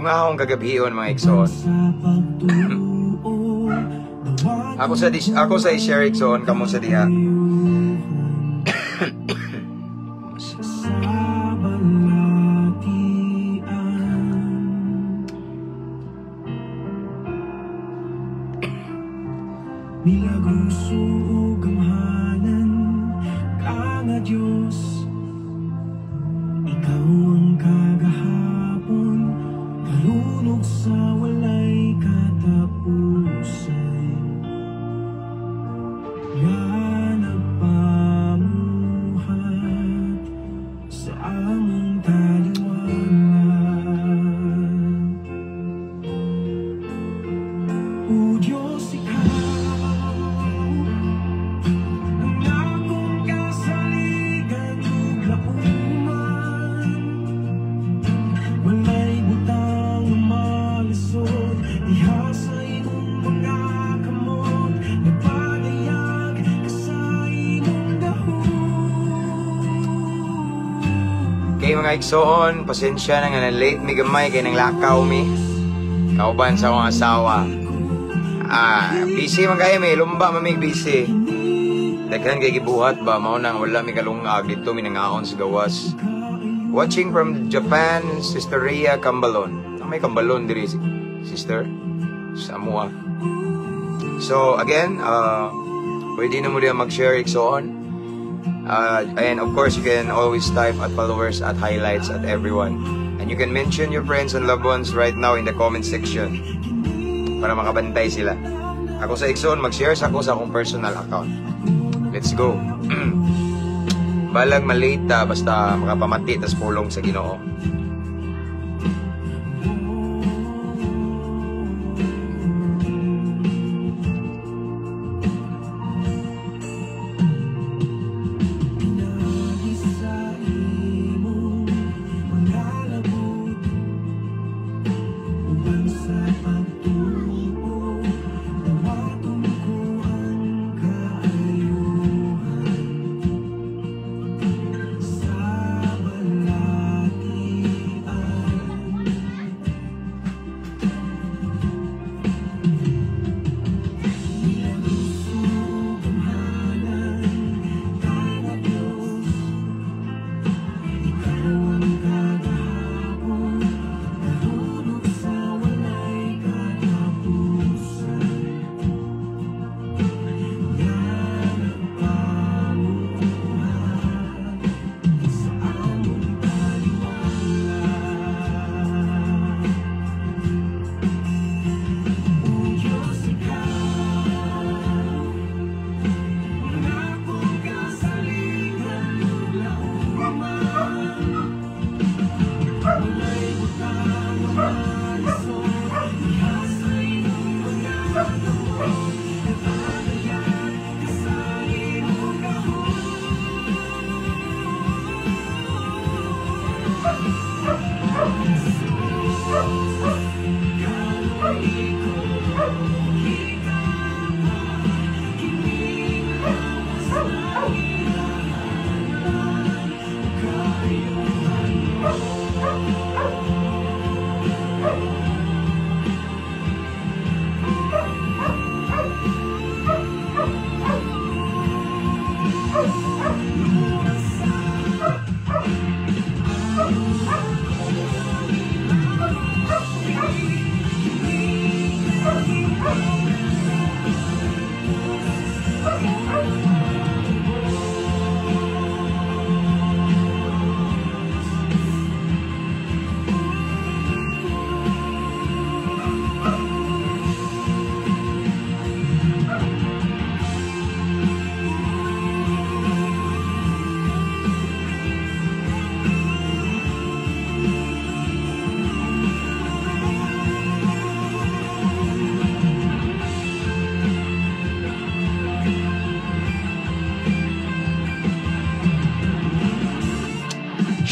Bungahong kagabion mga igsoon. Ako sa i-share igsoon, kamo sa diha. Mga igsoon, pasensya na nga na late mi gamay kay nang lakaw mi kauban sa akong asawa. Busy man kayo may lumba mamig busy. Daghan kay gibuhat ba mao nang wala mi kalungag dito mi nangaon sa gawas. Watching from Japan, Sister Rhea Cambalon. May Cambalon diri sister Samoa. So again, pwede na mo diyan mag-share igsoon. And of course, you can always type at followers, at highlights, at everyone. And you can mention your friends and loved ones right now in the comment section para makabantay sila. Ako sa igsoon, mag-share sa akong personal account. Let's go. Balag malita, basta makapamati tas pulong sa Ginoo.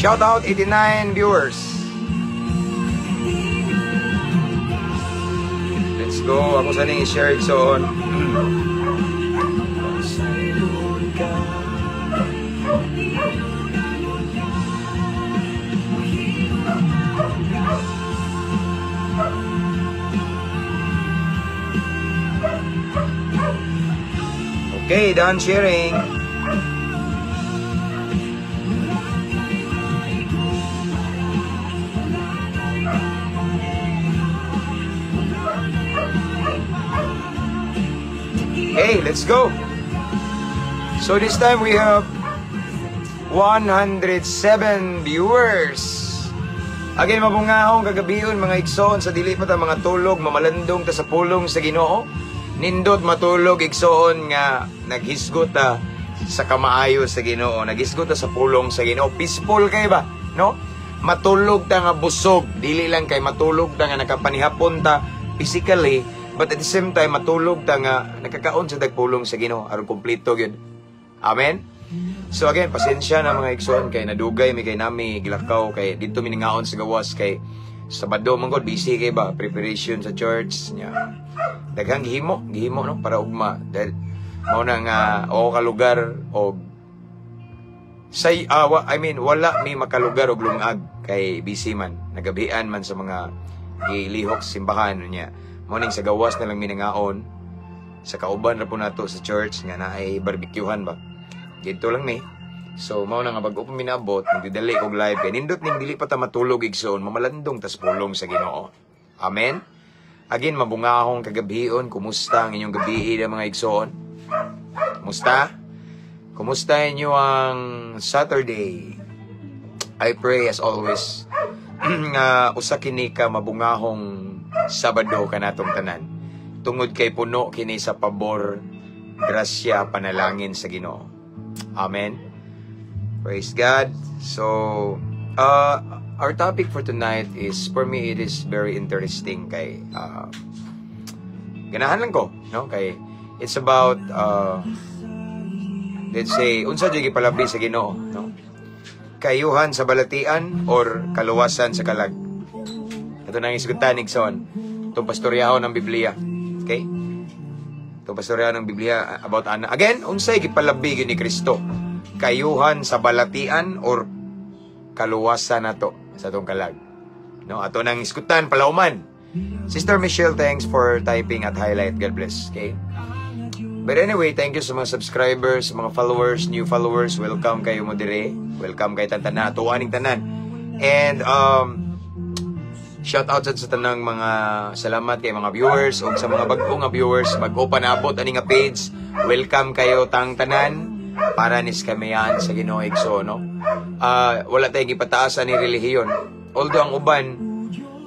Shout out 89 viewers. Let's go. Ako sa ning i-share igsoon. Okay, done sharing. Hey, let's go. So this time we have 107 viewers. Again, mabungahong kagabiyon mga igsoon sa dili pa ta mga tulog, mamalandong ta sa pulong sa Ginoo. Nindot matulog igsoon nga naghisgot ta sa kamaayo sa Ginoo, naghisgot ta sa pulong sa Ginoo. Peaceful kay ba, no? Matulog ta nga busog, dili lang kay matulog ta nga nakapanihapon ta physically, but at the same time matulog ta nga nakakaon sa dagpulong sa Ginoo aron kumpleto gyud. Amen. So again, pasensya na mga igsoon kay nadugay mi kay nami gilakaw kay dito miningaon sa gawas kay Sabado man gud busy kay ba preparation sa church nya. Daghang gihimo no para ugma dahil mao na nga o ka lugar og say wala mi makalugar og lungag kay busy man nagabian man sa mga gilihok simbahan nya. Mao ning sa gawas na lang miningaon sa kauban ra po nato sa church nga naay barbecuehan ba. Dito lang ni. So, mao na nga bago pa minabot, nagdidali kog live. Kaya nindot ning dili pa ta matulog igsoon, mamalandong tas pulong sa Ginoo. Amen? Again, mabungahong kagabion. Kumusta ang inyong gabi mga igsoon? Kumusta? Kumusta inyo ang Saturday? I pray as always nga usa kini ka mabungahong Sabado kanatong tanan. Tungod kay puno kini sa pabor, grasya, panalangin sa Ginoo. Amen. Praise God. So, our topic for tonight is, for me, it is very interesting kay, ganahan lang ko, no? Kay, it's about, let's say, unsa jud gipalabi sa Ginoo, no? Kayuhan sa balatian or kaluwasan sa kalag. Ito nang isgutan Nixon. Itong pastoryahon ng Biblia. Okay? Itong pastoryahon ng Biblia about ana. Again, unsay gipalabi gyud ni Kristo? Kayuhan sa balatian or kaluwasan nato sa atong kalag. No, ato nang iskutan palauman. Sister Michelle, thanks for typing at highlight. God bless. Okay? But anyway, thank you sa mga subscribers, mga followers, new followers. Welcome kayo mo dire. Welcome kay tanan, tuwaning tanan. And shout out sa tanang mga salamat kay mga viewers o sa mga bago nga viewers mag-open abot ani nga page. Welcome kayo tang tanan para nis kamayan sa Ginoo igsoon, no? Wala tayong ipataasan ni relihiyon. Although ang uban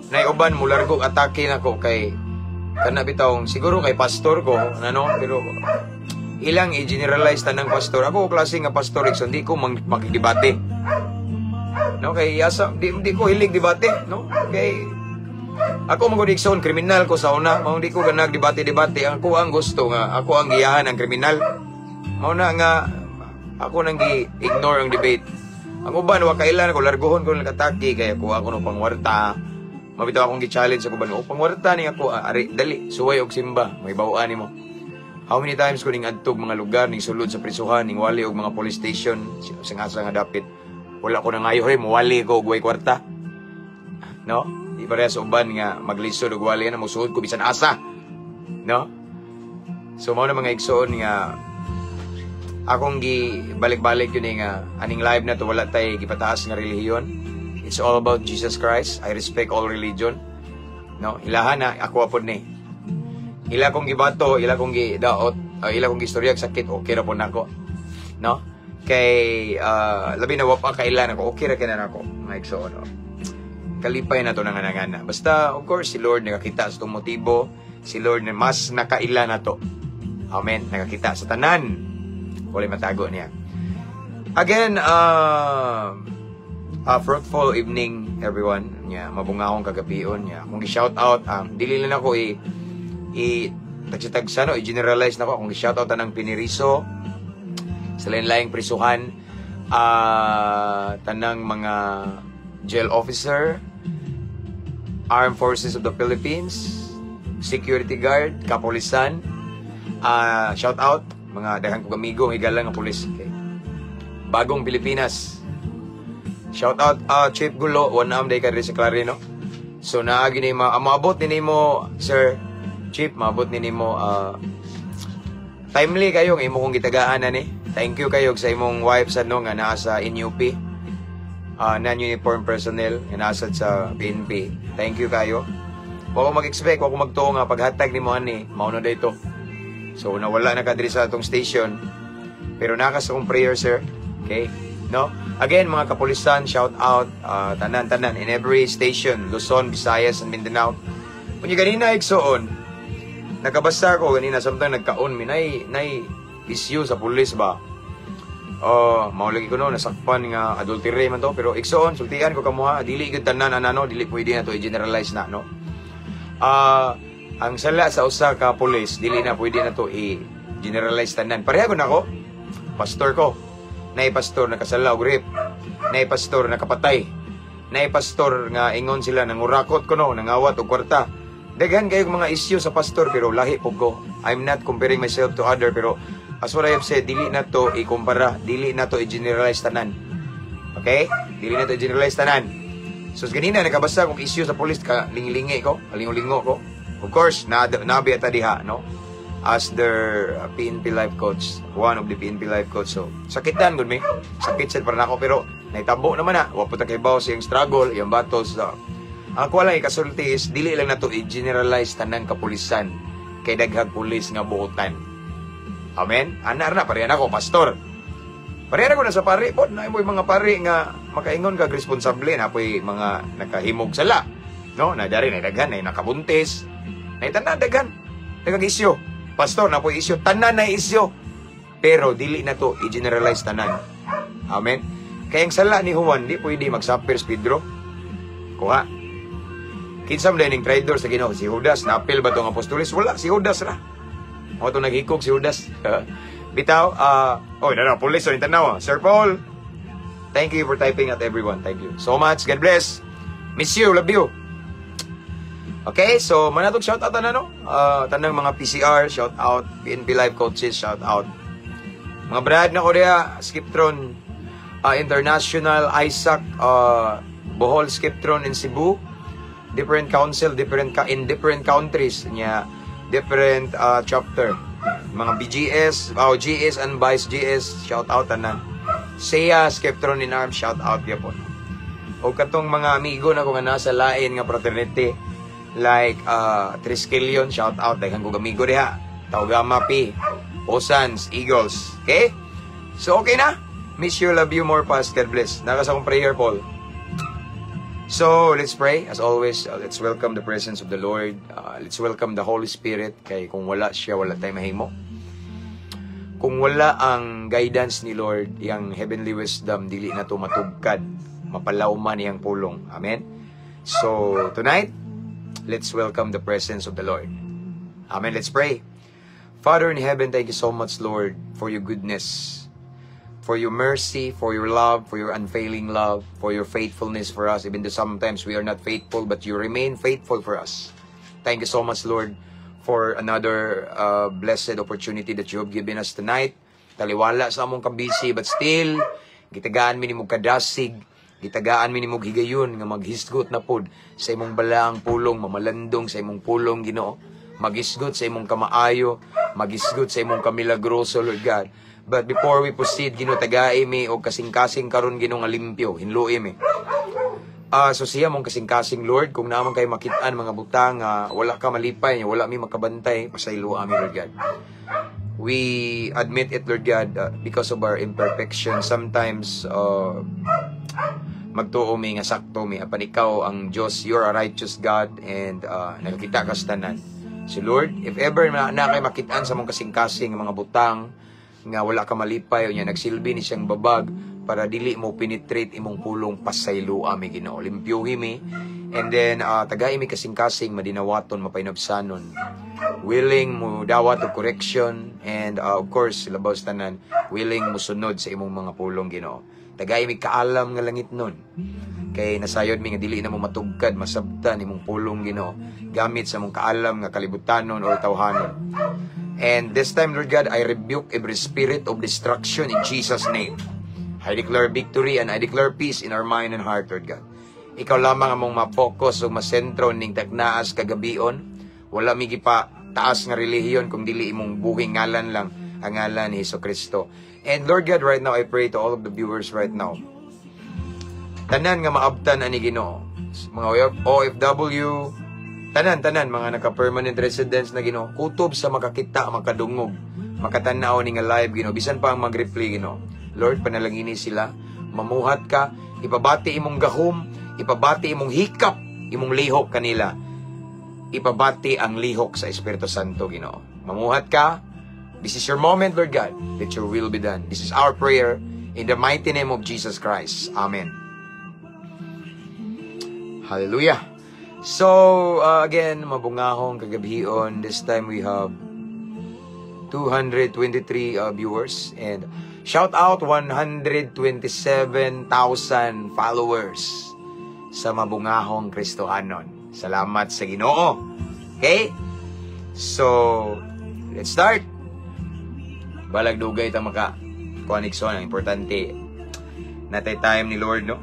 nay uban mo largo atake nako kay kana bitawng siguro kay pastor ko ano, pero ilang i-generalize tanang pastor. Ako klase nga pastor igsoon, di ko makikibate. No, kay asa di ko hilig debate, no? Kay ako mga igsoon kriminal ko sa una, mao di ko ganag debate. Ako ang gusto nga ako ang giyahan ang kriminal. Mao na nga ako nang gi-ignore ang debate. Ang uban wa kailan ako largohon ko nag-atake kay ako no pangwarta. Mabitaw akong gi-challenge ako ban, pangwarta ni ako ari dali suway og simba, may bawaan nimo. How many times ko ning adtog mga lugar ning sulod sa prisuhan ning wali og mga police station sing asa nga dapit. Wala ko na ngayo muwali ko og way kwarta. No? Di pareha sa uban nga maglisod og wali na musuod ko bisan asa. No? So mao na mga igsoon nga akong balik-balik yun nga aning live na to wala tay gipataas nga relihiyon. It's all about Jesus Christ. I respect all religion. No, ilahan na ako apod ni. Ila kong gibato, ila kong gidaot, ila kong gistorya sakit, okay ra po nako. No? Kay labi na wapa kailan ako, okay ra kana nako. Mga igsoon, no. Kalipay na to nangana. Basta of course si Lord nakakita sa tong motibo, si Lord na mas nakaila na to. Amen. Nakakita sa tanan. Wala matago niya. Again, fruitful evening everyone. Nya mabungahong kagabion nya. Kung gi-shout out dili lang ako tagsa no, i-generalize na ko kung gi-shout out tanang Piniriso sa lain-laing prisuhan, tanang mga jail officer, Armed Forces of the Philippines, security guard, kapulisan, shout out mga daghang kong amigo higalang nga pulis. Okay. Bagong Pilipinas. Shout out Chief Gulo, one day ka rin sa Clarino. So naagi ni maabot ni mo Sir Chief, maabot ni mo timely kayo nga imo kong gitagaan ani. Thank you kayo sa imong wife sa nga naa sa NUP. Non-uniform personnel nga nasa sa PNP. Thank you kayo. Wa ko mag-expect, wa ko magtuo nga paghatag nimo ani, mao na dayto. So nawala na kadiri sa atong station. Pero nakas akong prayer, sir. Okay? No? Again, mga kapulisan, shout out, tanan-tanan, in every station, Luzon, Visayas, and Mindanao. Kung yung ganina, igsoon, nakabasa ko, ganina, samtang nagkaon, nay issue sa pulis ba? Maulagi ko no, nasakpan nga adultery man to, pero igsoon, sultian ko kamuha, dili ko tanan, dili pwede na to, i-generalize na, no? Ang sala sa usa ka pulis, dili na pwede na to, i-generalize tanan. Pareha ko na ako, pastor ko. Nay pastor nakasala og rape. Nay pastor nakapatay. Nay pastor nga ingon sila nangurakot ko no, nangawat og kwarta. Daghan kayo mga issue sa pastor pero lahi po ko. I'm not comparing myself to other pero as what I have said, dili na to ikumpara, dili na to i-generalize tanan. Okay? Dili na to i-generalize tanan. So ganina nakabasa kong issue sa police ka lingi-lingi ko, lingo-lingo ko. Of course, nabi ata diha, no? As their PNP life coach, one of the PNP life coach. So, sakitan gud mi. Sakit sad para nako pero naitabo naman na. Wa puta kay bawo siyang struggle, yung battles. Ang ko lang ikasulti is dili lang nato i-generalize tanan kapulisan kay daghang pulis nga buotan. Amen. Ana na pareha nako pastor. Pareha ko na sa pari pod na moy mga pari nga makaingon kag responsable na poy mga nakahimog sala. No, na dari na daghan na nakabuntis. Na tanan daghang isyu. Pastor, na po isyo. Tanan na isyo. Pero, dili na to i-generalize tanan. Amen? Kaya ang sala ni Juan, di pwede magsapir speedro. Kuha. Kinsam din yung traidor sa Ginoo. Si Judas, na-appeal ba itong apostolis? Wala, si Judas ra. O itong naghikog si Judas. Bitaw, pulis, so tanaw. Sir Paul, thank you for typing at everyone. Thank you so much. God bless. Miss you, love you. Okay, so manatog shout out no? Tanang mga PCR, shout out, PNP Live coaches, shout out. Mga brad na Korea, Skiptron International, Isaac, Bohol, Skiptron in Cebu, different council, in different countries niya, different chapter. Mga BGS, GS and Vice GS, shout out tanan. Seya, Skiptron in Arms, shout out yapon. O katong mga amigo na kung nasa lain nga fraternity, like Triskelion, shout out daghang kong amigo diha. Taugama P, Osans, Eagles. Okay? So okay na. Miss you, love you, more past. God bless. Nakas akong prayer, Paul. So let's pray. As always, let's welcome the presence of the Lord. Let's welcome the Holy Spirit. Kay kung wala siya, wala tayong mahimo. Kung wala ang guidance ni Lord, yung heavenly wisdom, dili na to matugkad. Mapalauman iyang pulong. Amen? So tonight, let's welcome the presence of the Lord. Amen. Let's pray. Father in heaven, thank you so much, Lord, for your goodness, for your mercy, for your love, for your unfailing love, for your faithfulness for us. Even though sometimes we are not faithful, but you remain faithful for us. Thank you so much, Lord, for another blessed opportunity that you have given us tonight. Taliwala sa among kabisi, but still, gitagaan mi ni mo kadasig, gitagaan mi nimo higayon nga maghisgot na pod sa imong balaang pulong, mamalandong sa imong pulong, Ginoo. Maghisgot sa imong kamaayo, maghisgot sa imong kamilagroso, Lord God. But before we proceed, Ginoo, tagai mi og kasing-kasing karon, Ginoo, nga limpyo, hinluoy mi. So siya mong kasing-kasing, Lord, kung naman kayo makitaan mga butang, wala ka malipay, wala mi makabantay, pasaylo ami, Lord God. We admit it, Lord God, because of our imperfection. Sometimes, magtuo mi nga sakto mi apan ikaw ang Dios, you're a righteous God, and nakakita ka sa tanan. So Lord, if ever na kay makitaan sa mong kasing-kasing mga butang nga wala ka malipay o nya nagsilbi ni siyang babag para dili mo penetrate imong pulong, pasaylo ami, Ginoo. Limpyuhi mi, and then tagay mi kasing-kasing madinawaton, mapainabsanon, willing mo dawat og correction, and of course labaw sa tanan willing mo sunod sa imong mga pulong, Ginoo. Tagay mi kaalam nga langit nun. Kay nasayod mi nga dili na mo matugkad, masabtan imong pulong, Ginoo, gamit sa mong kaalam nga kalibutanon o tawhanon. And this time, Lord God, I rebuke every spirit of destruction in Jesus' name. I declare victory and I declare peace in our mind and heart, Lord God. Ikaw lamang among ma-focus o masentro ning tagnaas kagabion. Wala mi gipa taas nga relihiyon kung dili imong buhing ngalan lang ang ngalan ni Hesukristo. And Lord God, right now, I pray to all of the viewers right now. Tanan nga maabtan ani Ginoo. Mga OFW, tanan, mga naka-permanent residence na Ginoo, kutob sa makakita, makadungog, makatanaw ni nga live Ginoo, bisan pa ang mag-replay Ginoo. Lord, panalangini sila, mamuhat ka, ipabati imong gahom, ipabati imong hikap, imong lihok kanila. Ipabati ang lihok sa Espiritu Santo Ginoo. Mamuhat ka. This is your moment, Lord God, that your will be done. This is our prayer in the mighty name of Jesus Christ. Amen. Hallelujah. So, again, mabungahong kagabihion. This time we have 223 viewers. And shout out 127,000 followers sa mabungahong Kristohanon. Salamat sa Ginoo. Okay? So, let's start. Balag dugay ta maka connection, ang importante natay time ni Lord, no?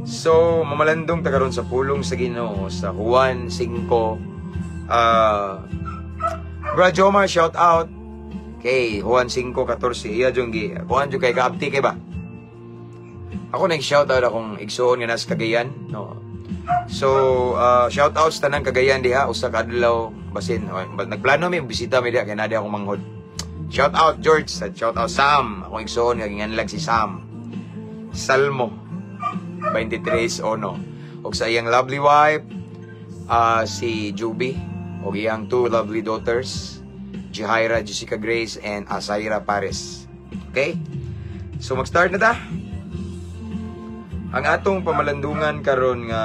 So, mamalandong ta karon sa pulong sa Ginoo sa Juan 5. Bro Jomar, shout out kay Juan 5:14. Iya jung gi. Kuan jud kay kaabti kay ba? Ako nag-shout out akong igsoon nga nas Cagayan, no. So, shout out sa tanang Cagayan diha, usa ka adlaw basin nagplano mi bisita mi diha kay na di akong manghod. Shout out George, shout out Sam, akong igsoon nga ginganlag si Sam. Salmo 23:1. Og sa iyang lovely wife, si Juby, og iyang 2 lovely daughters, Jahaira, Jessica Grace, and Asaira Pares. Okay? So mag-start na ta. Ang atong pamalandungan karon nga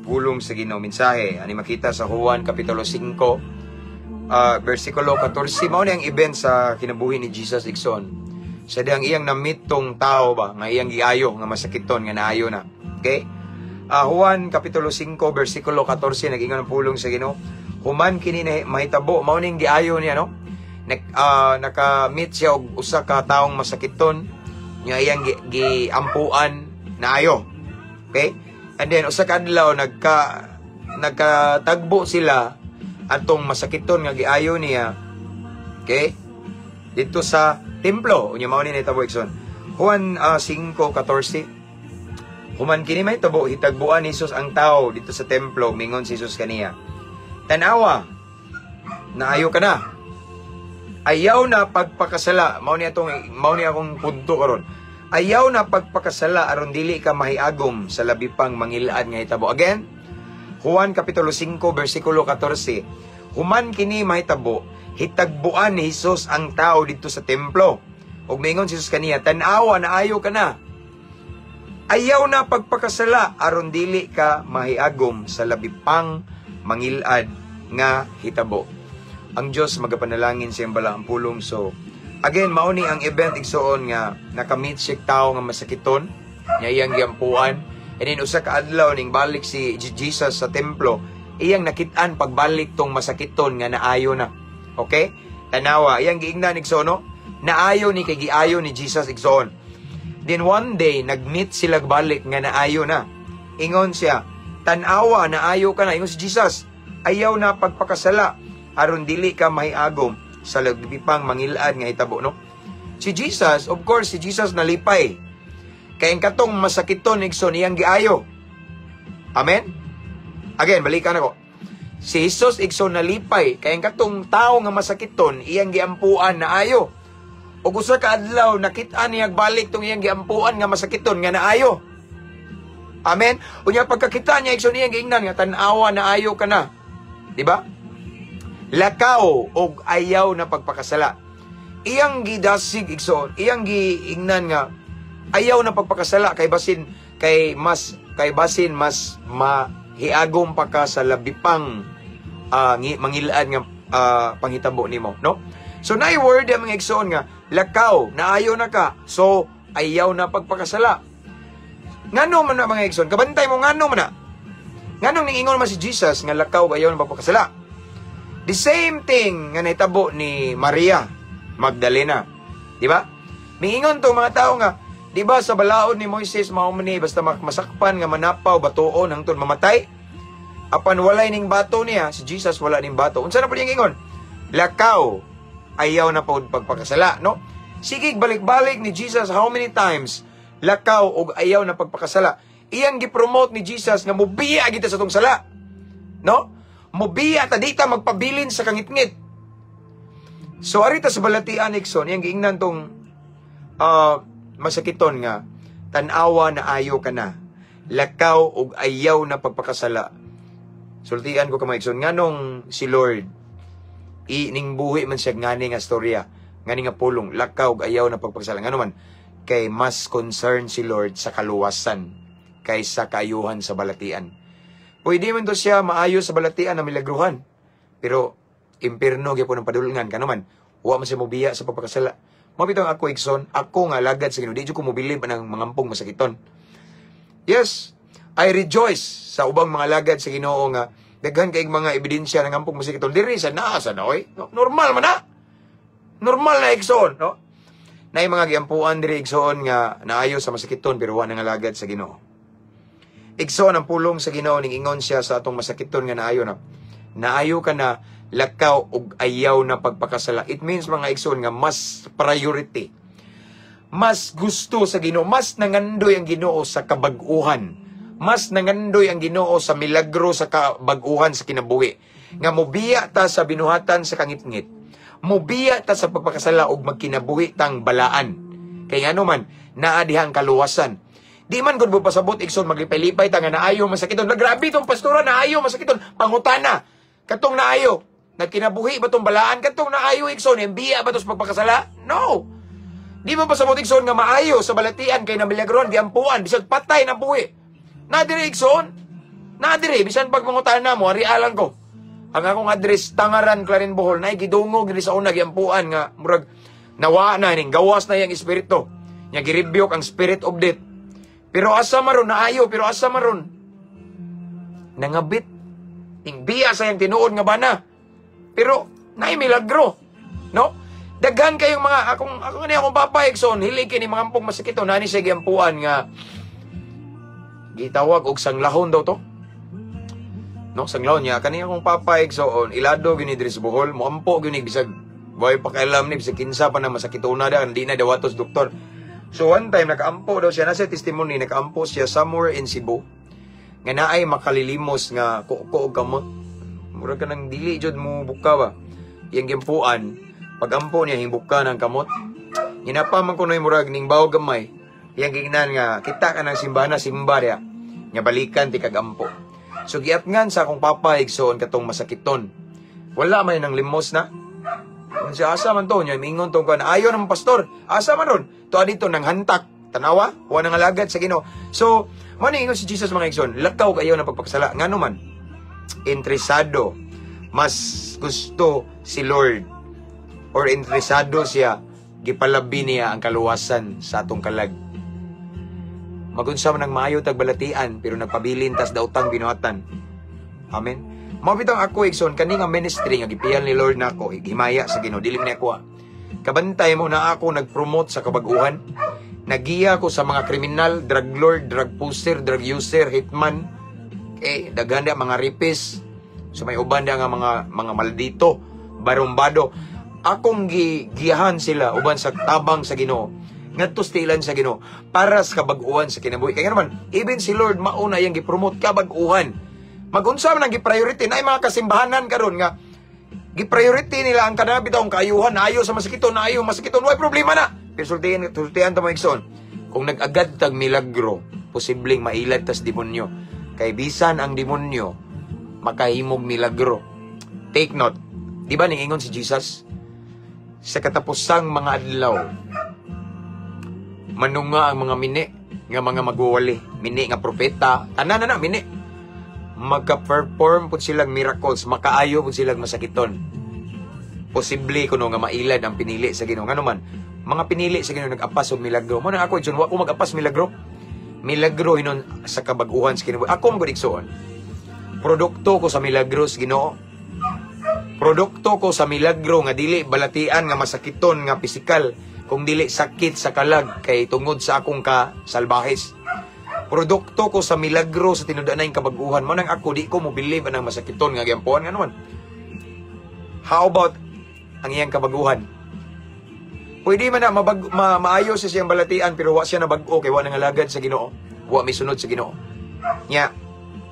pulong sa Ginoo mensahe ani makita sa Juan kapitulo 5 versikulo 14. Mao ni ang event sa kinabuhi ni Jesus igsoon. Sa diyang iyang na-meet tong tao ba nga iyang giayo nga masakiton nga naayo na. Okay? Juan kapitulo 5 versikulo 14 nag-ingon ang pulong sa Ginoo. Human kini mahitabo mao ning giayo niya, no? Naka-meet siya og usa ka taong masakiton nga iyang giampuan naayo. Okay? And then usa ka adlaw nagkatagbo sila atong masakiton nga giayo niya. Okay? Dito sa templo, unya mao ni nahitabo igsoon. Juan 5:14. Human kini mahitabo hitagbuan ni Jesus ang tao dito sa templo, mingon si Jesus kaniya. Tanawa, naayo ka na. Ayaw na pagpakasala. Mao ni akong punto karon. Ayaw na pagpakasala aron dili ka mahiagom sa labi pang mangilad nga hitabo. Again, Juan kapitulo 5 versikulo 14. Human kini mahitabo hitagbuan ni Jesus ang tao dito sa templo. Ug mingon si Jesus kaniya, tan-awa na ayo ka na. Ayaw na pagpakasala aron dili ka mahiagom sa labi pang mangilad nga hitabo. Ang Dios magapanalangin sa iyang balaang pulong. So again, mao ni ang event igsoon nga nakamit siya tao nga masakiton, nya iyang giampuan, and then usa ka adlaw ning balik si Jesus sa templo, iyang nakit-an pagbalik tong masakiton nga naayo na. Okay? Tanawa, iyang giingnan igsoon, no? Naayo ni kay giayo ni Jesus igsoon. Then one day nagmeet sila balik nga naayo na. Ingon siya, "Tan-awa, naayo ka na." Ingon si Jesus, "Ayaw na pagpakasala aron dili ka mahiagom sa labi pang mangilad nga hitabo," no? Si Jesus, of course, si Jesus nalipay. Kay ang katong masakiton igsoon iyang giayo. Amen? Again, balikan ako. Si Jesus igsoon nalipay kay ang katong tao nga masakiton iyang giampuan na ayo. Ug usa ka adlaw nakit-an niya balik tong iyang giampuan nga masakiton nga naayo. Amen? Unya pagkakita niya igsoon iyang giingnan nga tan-awa na ayo ka na. Di ba? Lakaw og ayaw na pagpakasala. Iyang gidasig igsoon, iyang giingnan nga ayaw na pagpakasala kay basin mas mahiagom pa ka sa labi pang mangilad nga panghitabo nimo, no? So naay word ang mga igsoon nga lakaw na ayaw na ka, so ayaw na pagpakasala. Ngano man na mga igsoon, kabantay mo ngano man na. Nganong ningingon man si Jesus nga lakaw ayaw na pagpakasala. The same thing nga nahitabo ni Maria Magdalena, di ba? Mingingon to mga tao nga, di ba sa balaod ni Moises mao man ni basta masakpan nga manapaw batuon hangtod mamatay. Apan walay ning bato niya, si Jesus wala ning bato. Unsa na pud ingon? lakaw ayaw na pod pagpakasala, no? Sige balik-balik ni Jesus how many times lakaw og ayaw na pagpakasala. Iyang gipromote ni Jesus nga mubiya kita sa tong sala. No? Mubiya ta dita magpabilin sa kangitngit. So arita sa balatian Nixon, iyang giingnan tong masakiton nga tan-awa na ayaw ka na. Lakaw og ayaw na pagpakasala. Sultian ko kamay Nixon nganong si Lord ning buhi man siya ngani nga storya, ngani nga pulong, lakaw og ayaw na pagpakasala. Ngano man kay mas concern si Lord sa kaluwasan kaysa kaayuhan sa balatian. Pwede man to siya maayo sa balatian na milagruhan. Pero impierno gyapon ang padulungan kanuman. Wa man siya mobiya sa pagpakasala. Mabitong ako Igsoon, ako nga lagad sa Ginoo, di ko mobilib anang mangampong masakiton. Yes, I rejoice sa ubang mga lagad sa Ginoo nga daghan kay mga ebidensya ng ngampong masakiton. Diri sa naasa na oy. Normal man na. Normal na Igsoon, no? Nay mga giampuan diri Igsoon nga naayo sa masakiton pero wa na nga lagad sa Ginoo. Igsoon ang pulong sa Ginoo ning ingon siya sa atong masakiton nga naayo na. Naayo ka na lakaw og ayaw na pagpakasala. It means mga Igsoon nga mas priority. Mas gusto sa Ginoo, mas nangandoy ang Ginoo sa kabag-uhan. Mas nangandoy ang Ginoo sa milagro sa kabag-uhan sa kinabuhi. Nga mobiya ta sa binuhatan sa kangitngit. Mobiya ta sa pagpakasala og magkinabuhi tang balaan. Kay ngano man naa dihang kaluwasan. Di man gud mo pasabot Igsoon maglipay-lipay ta nga naayo masakiton. Grabe tong pastora naayo masakiton. Pangutana. Katong naayo. Nagkinabuhi ba tong balaan? Katong naayo Igsoon. Embiya ba tos pagpakasala? No. Di mo pasabot Igsoon nga maayo sa balatian kay na milagron giampuan bisag patay na buhi. Nadiri Igsoon. Nadiri bisan pag mangutana mo ari alang ko. Ang akong address Tangaran Clarin Bohol na gidungog diri sa una giampuan nga murag nawa na ning gawas na yang espiritu. Nya girebuke ang spirit of death. Pero asa maron naayo, pero asa maron nangabit ing biya sa yang tinuod nga bana. Pero naay milagro, no? Daghan kayong mga akong papa Igsoon hilig kini mga ampong masakito nani siya giampuan nga gitawag og sanglahon daw to. No, sanglahon niya kani akong papa Igsoon ilado gini diri sa Bohol, moampo gini bisag way pakialam ni bisag kinsa pa na masakito na da hindi na dawatos doktor. So one time, nakaampo daw siya, nasa testimony, nakaampo siya somewhere in Cebu. Nga naay makalilimos nga kuko o gamot. Mura ka ng dili, jod mo buka ba? Yang gimpuan, pag-ampo niya, himbuka ng kamot. Hinapaman ko na yung murag, ning bawo gamay. Yang gignan nga, kita ka ng simbana, simbarya. Nga balikan, ti kag-ampo. So giatngan sa akong papa, Igsoon, katong masakiton. Wala man ng limos na. Kung siya asa man to, niya mingon to kan ayo ng pastor. Asa man ron? To adito nang hantak. Tanawa, wa nang alagad sa Ginoo. So, mo ni ingon si Jesus mga Igsoon, lakaw kayo na pagpakasala. Ngano man? Interesado. Mas gusto si Lord or interesado siya gipalabi niya ang kaluwasan sa atong kalag. Magunsa man ang maayo tagbalatian pero nagpabilin tas daotang binuhatan. Amen. Mabitang ako Igsoon kani nga ministry nga gipiyan ni Lord nako himaya sa Ginoo dili man ako. Kabantay mo na ako nagpromote sa kabag-uhan. Nagiya ko sa mga kriminal, drug lord, drug pusher, drug user, hitman. Daghan mga ripis. So may uban nga mga maldito, barumbado. Akong giyahan sila uban sa tabang sa Ginoo. Ngadto stilan sa Ginoo para sa kabag-uhan sa kinabuhi. Kaya naman, even si Lord mauna yang gipromote kabag-uhan. Magunsa man ang gi-priority na mga kasimbahanan karon nga gi-priority nila ang kanabi taong kaayuhan, naayo sa masakiton, naayo masakiton, way problema na. Pero sultihan ta mo Igsoon, kung nag-agad tag milagro, posibleng mailad tas demonyo. Kay bisan ang demonyo makahimog milagro. Take note. Di ba ningingon si Jesus sa katapusang mga adlaw manunga ang mga mini nga mga magwawali, mini nga propeta, tanan na mini magka-perform po silang miracles, makaayo po silang masakiton. Posible kuno nga mailad ang pinili sa Ginoo. Ngano man, mga pinili sa Ginoo nag-apas og milagro. Mo na ako John, wa ko mag-apas milagro. Milagro hinon sa kabag-uhan sa Ginoo. Ako mo Igsoon. Produkto ko sa milagros Ginoo. Produkto ko sa milagro nga dili balatian nga masakiton nga pisikal, kung dili sakit sa kalag kay tungod sa akong kasalbahes. Produkto ko sa milagro sa tinudanay kabag-uhan. Mo nang ako di ko mo believe anang masakiton nga giampuan nga naman. How about ang iyang kabaguhan. Pwede man na maayos siya siyang balatian pero wa siya na bag-o kay wa nangalagad sa Ginoo. Wa misunod sa Ginoo. Nya,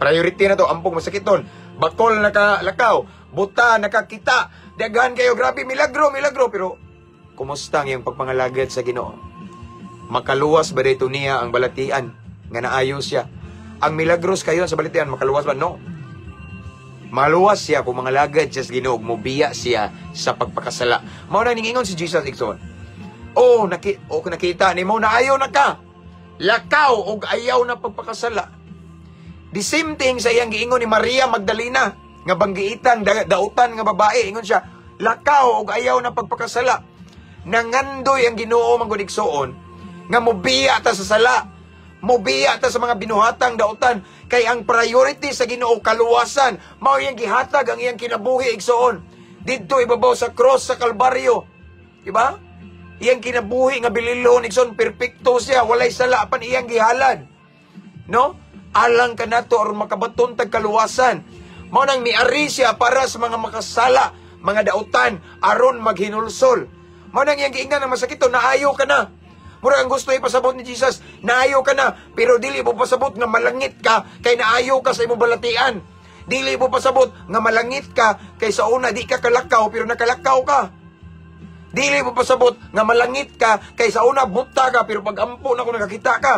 priority na to ampong masakiton. Bakol nakalakaw, buta nakakita, daghan kayo grabe milagro pero kumusta ang iyang pagpangalagad sa Ginoo? Makaluwas ba dito niya ang balatian nga naayos siya? Ang milagros kayo sa balatian makaluwas ba? No. Maluwas siya kung mangalagad siya sa Ginoo, mubiya siya sa pagpakasala. Mao na ningingon si Jesus Ikson. Nakita ni mo na ayaw na ka. Lakaw o ayaw na pagpakasala. The same thing sa iyang giingon ni Maria Magdalena nga banggiitan dautan nga babae, ingon siya, lakaw o ayaw na pagpakasala. Nangandoy ang Ginoo manggod igsoon nga mobiya ta sa sala. Mobiya ta sa mga binuhatang dautan kay ang priority sa Ginoo kaluwasan. Mao iyang gihatag ang iyang kinabuhi igsoon. Didto ibabaw sa cross sa Kalbaryo. Diba? Iyang kinabuhi nga bililon igsoon perpekto siya, walay sala pan iyang gihalad. No? Alang kanato or makabaton tag kaluwasan. Mao nang miari siya para sa mga makasala, mga dautan aron maghinulsol. Mao nang iyang giingnan na masakito, naayo ka na. Mura ang gusto ipasabot ni Jesus, naayo ka na, pero dili mo pasabot nga malangit ka kay naayo ka sa imong balatian. Dili mo pasabot nga malangit ka kay sa una di ka kalakaw pero nakalakaw ka. Dili mo pasabot nga malangit ka kay sa una buta ka pero pag ampo na ko nakakita ka.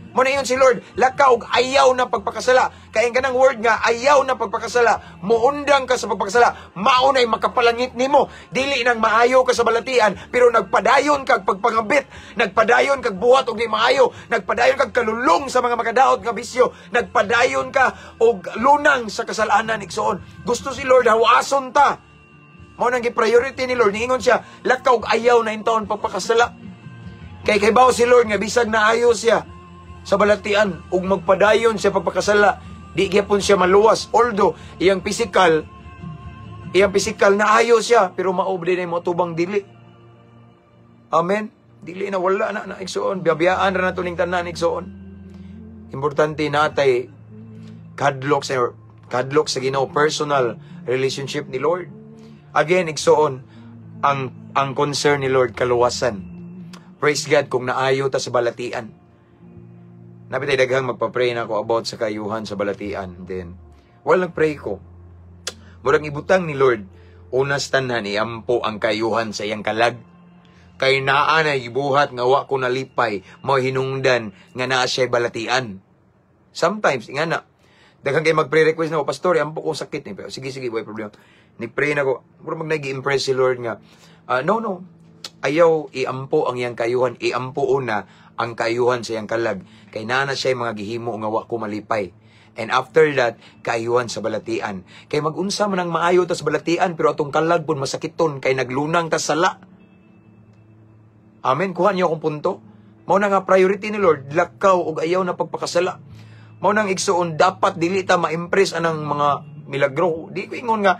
Muna yun si Lord, lakaw ayaw na pagpakasala. Kaya ang ganang word nga, ayaw na pagpakasala. Muundang ka sa pagpakasala. Maunay makapalangit nimo. Dili nang maayo ka sa balatian, pero nagpadayon kag pagpangabit. Nagpadayon kag buhat og di maayo. Nagpadayon kag kalulong sa mga makadaot nga bisyo. Nagpadayon ka og lunang sa kasalanan igsoon. Gusto si Lord hawason ta. Mao nang gi-priority ni Lord, niingon siya, lakaw ayaw na intawon pagpakasala. Kay bawo si Lord nga bisag na ayo siya sa balatian ug magpadayon siya pagpakasala, di gyapon siya maluwas. Although iyang physical na ayo siya pero maobre na mo tubang dili. Amen. Dili na wala na igsoon, biyabiyaan ra nato ning tanan igsoon. Importante natay kadlok sa Ginoo, personal relationship ni Lord. Again, igsoon, ang concern ni Lord, kaluwasan. Praise God kung naayo ta sa balatian. Napitay daghang magpa-pray na ako about sa kayuhan sa balatian. Then, nagpray ko. Murang ibutang ni Lord, unas tanhan iampo ang kayuhan sa iyang kalag. Kay naa na ibuhat nga wa ko nalipay, mo hinungdan nga naa siya balatian. Sometimes, nga na, daghang kayo mag-pray-request na, pastor, ampo ko sakit. Pero, sige, boy, problema. Ni-pray na ko, murang nag-impress si Lord nga, no, ayaw iampo ang iyang kayuhan, iampo una ang kayuhan sa iyang kalag. Kay nana siya mga gihimo nga wa ko malipay. And after that, kayuhan sa balatian. Kay mag-unsa man ang maayo ta sa balatian, pero atong kalag pun masakiton, kay naglunang ta sala. Amen, kuha niyo akong punto. Mao na nga priority ni Lord, lakaw og ayaw na pagpakasala. Mao nang igsuon, dapat dili ta ma-impress anang mga milagro. Di ko ingon nga,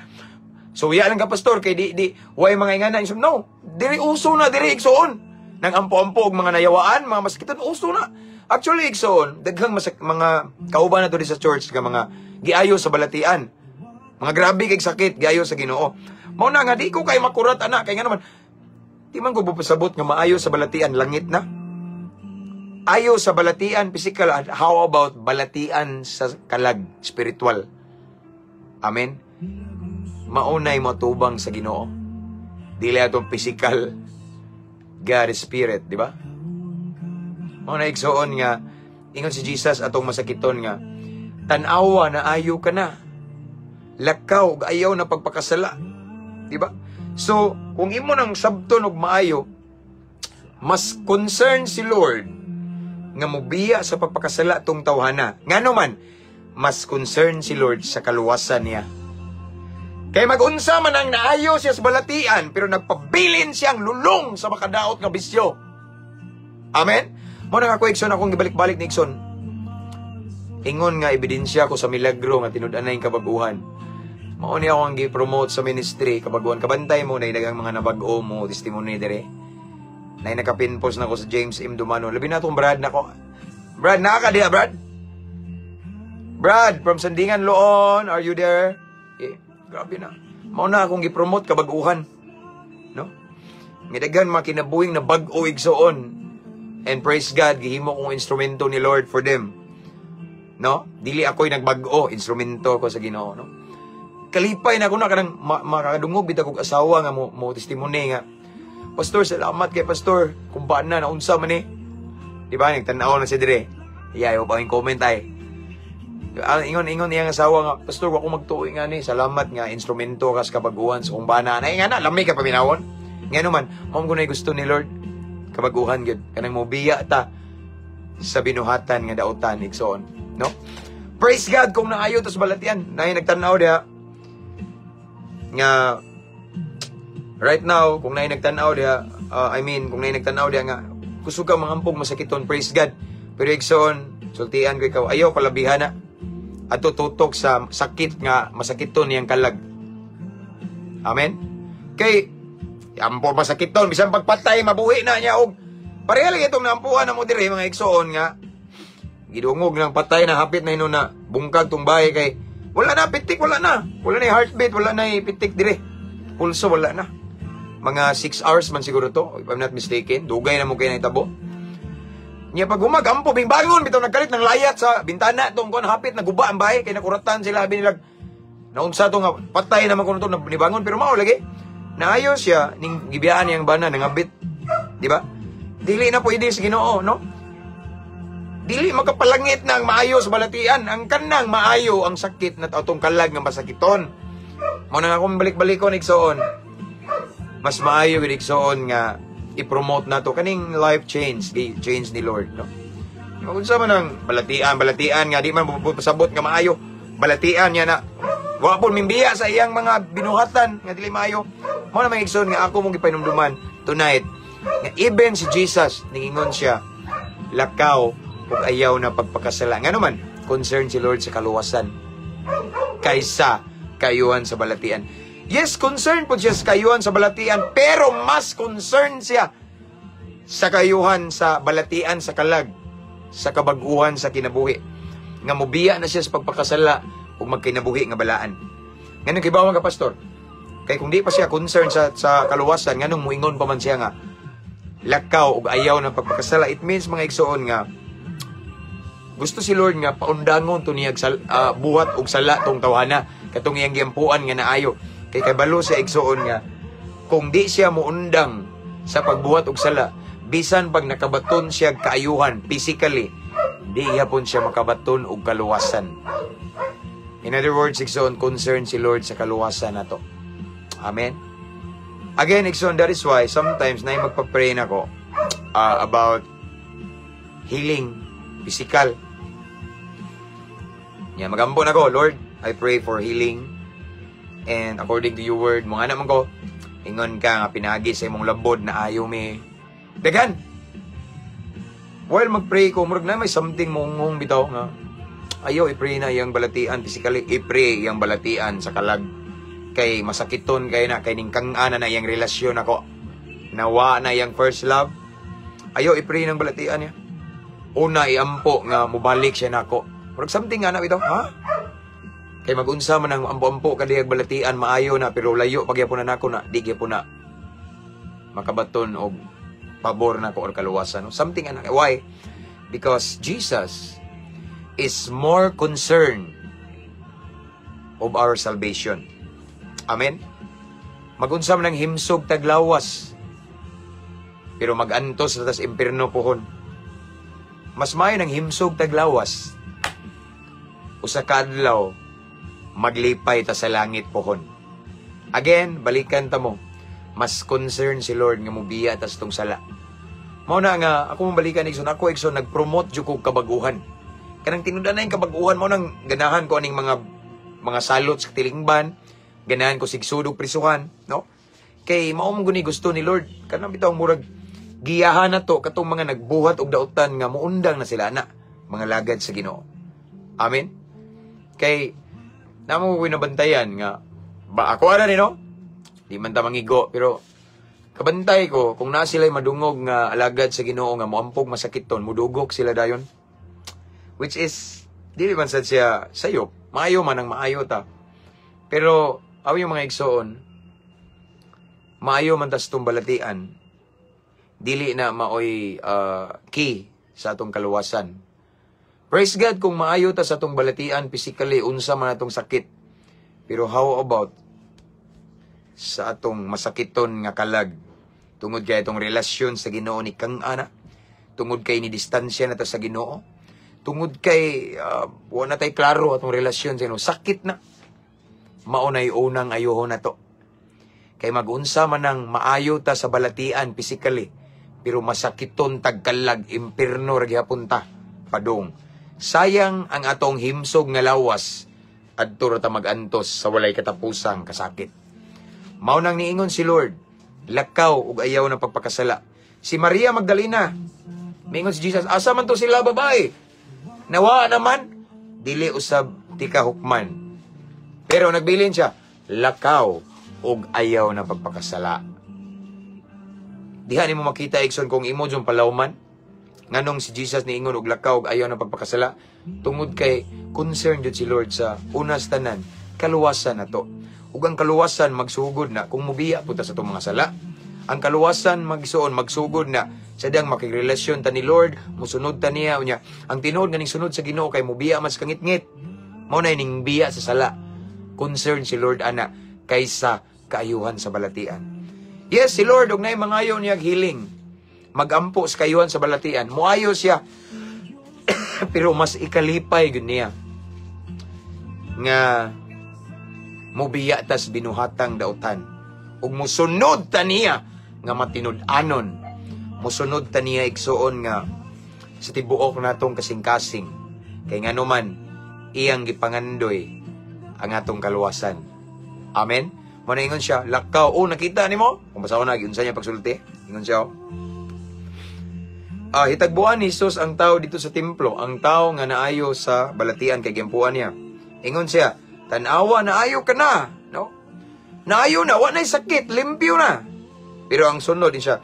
so ya lang ka pastor kay di way mga ingana. No, diri uso na diri igsoon. Nang ampo-ampo og mga nayawaan, mga masakitan uso na. Actually igsoon, daghang mga kauban na to sa church nga mga giayo sa balatian. Mga grabe kay sakit giayo sa Ginoo. Mao na nga di ko kay makurat ana kay nga naman di man ko pasabot nga maayo sa balatian langit na. Ayo sa balatian physical, how about balatian sa kalag spiritual? Amen. Maunay matubang sa Ginoo. Dili atong physical, God is spirit, di ba? Maunay igsoon nga, ingon si Jesus atong masakiton nga, tanawa na ayo ka na. Lakaw, ayaw na pagpakasala. Di ba? So, kung imo nang sabton og maayo, mas concern si Lord nga mobiya sa pagpakasala tong tawhana. Ngano man, mas concern si Lord sa kaluwasan niya. Kay mag-unsa man ang naayo siya sa balatian, pero nagpabilin siyang lulong sa makadaot nga bisyo. Amen? Muna nga ko, Ikson, akong gibalik-balik ni Ikson. Ingon nga, ebidensya ko sa milagro nga tinud-anay yung kabaguhan. Mauni ako ang gi-promote sa ministry, kabaguhan. Kabantay mo, na inagang mga nabag-o mo, testimony dire. Na nakapinpost na ko sa James M. Dumano. Labi na itong Brad na ko. Brad, nakakadiya, Brad? Brad, from Sandingan, Loon, are you there? Grabe na. Mauna akong gipromote kabaguhan. Nga daghan mga kinabuhing na bag-o igsoon. And praise God, gihimo kong instrumento ni Lord for them. No? Dili ako'y nagbag-o, instrumento ko sa Ginoo, no? Kalipay na ako na kanang makakadungog bitaw kog asawa nga mo testimony nga. Pastor, salamat kay Pastor. Kung ba na naunsa man eh. Di ba? Nagtanaw na siya dire. Iyayo pa yung comment ay. Ingon iyang asawa nga, Pastor, wako magtuoy nga ni. Salamat nga instrumento kas kabaguhan sa kung ba na. Ay nga na, lamay ka paminawon. Nga naman, mong gunay gusto ni Lord. Kabaguhan gyud. Kanang mobiya ta sa binuhatan nga dautan igsoon. No? Praise God kung naayo tos balatian. Nay nagtanaw dia nga right now kung nay nagtanaw dia kung nay nagtanaw dia nga kusog ka mangampog masakiton, praise God. Pero igsoon sultian ko ikaw ayaw palabihan na ato tutok sa sakit nga masakiton niyang kalag. Amen. Kay ampo masakiton bisan pagpatay mabuhi na niya og pareha lang itong naampuan na mo dire mga igsoon nga gidungog ng patay na hapit na hinuna bungkag tong bahay kay wala na pitik, wala na heartbeat, wala na pitik dire, pulso wala na. Mga 6 hours man siguro to if I'm not mistaken. Dugay na mo kayo na itabo niya pag humagampo bangon bitaw nagkalit ng layat sa bintana tong kon hapit naguba ang bahay kay nakuratan sila binilag naunsa to nga patay naman kuno to nibangon pero mao lagi naayos siya ning gibiyaan niyang bana nangabit, di ba? Dili na pwede sa Ginoo, no? Dili makapalangit na ang maayo sa balatian. Ang kanang maayo ang sakit na atong kalag nga masakiton. Mao na akong balik-balikon igsoon. Mas maayo gid igsoon nga i-promote nato kaning life change ni Lord, no? Unsa man ang balatian nga di man pasabot nga maayo. Balatian niya na wa pon mimbiya sa iyang mga binuhatan nga dili maayo. Mao na may igsoon nga ako mong gipainumduman tonight. Nga even si Jesus ningingon siya lakaw ug ayaw na pagpakasala. Nga naman, concern si Lord sa kaluwasan kaysa kayuhan sa balatian. Yes, concern po siya sa kayuhan sa balatian, pero mas concern siya sa kayuhan sa balatian sa kalag, sa kabaguhan sa kinabuhi. Nga mubiya na siya sa pagpakasala ug magkinabuhi nga balaan. Nganong kibawan ka, Pastor? Kay kung di pa siya concern sa kaluwasan, nganong muingon pa man siya nga lakaw ug ayaw ng pagpakasala, it means mga igsoon nga gusto si Lord nga paundangon to niyag buhat og sala tong tawhana katong iyang giampuan nga naayo. Kay kabalo sa igsoon nga kung di siya muundang sa pagbuhat og sala bisan pag nakabaton siya kaayuhan physically, di yapon siya makabaton og kaluwasan. In other words, igsoon concern si Lord sa kaluwasan nato. Amen. Again, igsoon, that is why sometimes na magpa-pray nako about healing physical. Magambon ako, Lord, I pray for healing. And according to your word, mga naman ko, ingon ka nga pinagi sa imong labod na ayaw may dagan. While mag-pray ko, murag na may something mong bitaw nga ayaw i-pray na iyang balatian, physically i-pray iyang balatian sa kalag. Kay masakiton kay na, kay ningkang-ana na iyang relasyon ako. Nawa na iyang first love. Ayaw i-pray ng balatian niya. Una, iampo nga mubalik siya nako. Murag something nga na bitaw, ha? Kay magunsa man ang ampo-ampo kadiyag balatian maayo na pero layo pagyapon na nako na di gyapon na makabaton og pabor nako or kaluwasan, no? Something ana. Why? Because Jesus is more concerned of our salvation. Amen. Magunsa man ang himsog taglawas pero magantos sa tas impierno pohon. Mas maayo ng himsog taglawas usa ka adlaw maglipay ta sa langit pohon. Again, balikan ta mo. Mas concern si Lord nga mubiya tas tong sala. Mao na nga ako mong balikan ako nag-promote jud kog kabaguhan. Kanang tinudan na yung kabaguhan mo nang ganahan ko aning mga salot sa tilingban, ganahan ko sigsudog prisuhan, no? Kay mao man guni gusto ni Lord. Kanang bitaw murag giyahan na to katong mga nagbuhat og dautan nga muundang na sila na mga lagad sa Ginoo. Amen. Kay namo ko nabantayan nga ba ako ara ni no? Di man ta mangigo pero kabantay ko kung na sila madungog nga alagad sa Ginoo nga moampog masakiton, mudugok sila dayon. Which is dili man sad siya sayop, maayo man ang maayo ta. Pero aw yung mga igsoon, maayo man tas tumbalatian dili na maoy key sa atong kaluwasan. Praise God kung maayo ta sa atong balatian physically unsa man atong sakit. Pero how about sa atong masakiton nga kalag tungod kay atong relasyon sa Ginoo ni kang ana, tungod kay ni distansya na ta sa Ginoo, tungod kay wala tay klaro atong relasyon sa Ginoo, sakit na. Maunay unang ayohon na to. Kay mag-unsa man nang maayo ta sa balatian physically, pero masakiton tagkalag, impierno ra gihapon ta padung. Sayang ang atong himsog nga lawas adto ra ta magantos sa walay katapusang kasakit. Mao nang niingon si Lord, lakaw ug ayaw ng pagpakasala. Si Maria Magdalena, miingon si Jesus, asa man to sila babae? Nawa naman, dili usab ti kahukman. Pero nagbilin siya, lakaw ug ayaw ng pagpakasala. Diha nimo makita igsoon kung imo jung palawman nganong si Jesus niingon og lakaw ug ayaw ng pagpakasala tungod kay concern jud si Lord sa unas tanan kaluwasan nato. Ug ang kaluwasan magsugod na kung mubiya po ta sa itong mga sala. Ang kaluwasan magsugod na sa diyang makigrelasyon ta ni Lord, musunod ta niya. Unya, ang tinuod nga ning sunod sa Ginoo kay mubiya mas kangit-ngit. Mao na ning biya sa sala. Concern si Lord ana kaysa kaayuhan sa balatian. Yes, si Lord og nay mangayo niya healing. Magampo sa kaayuhan sa balatian. Muayo siya. Pero mas ikalipay gud niya nga mubiya tas binuhatang dautan. Ug musunod ta niya nga matinud-anon. Musunod ta niya igsuon nga sa tibuok natong kasing-kasing. Kay ngano man iyang gipangandoy ang atong kaluwasan. Amen. Mo na ingon siya, lakaw. Oh, nakita nimo? Kung basahon na unsa niya pagsulti. Ingon siya. Hitagbuan ni Jesus ang tao dito sa templo, ang tao nga naayo sa balatian kay gimpuan niya. Ingon siya, tanawa naayo ka na, no? Naayo na, wa nay sakit, limpyo na. Pero ang sunod din siya,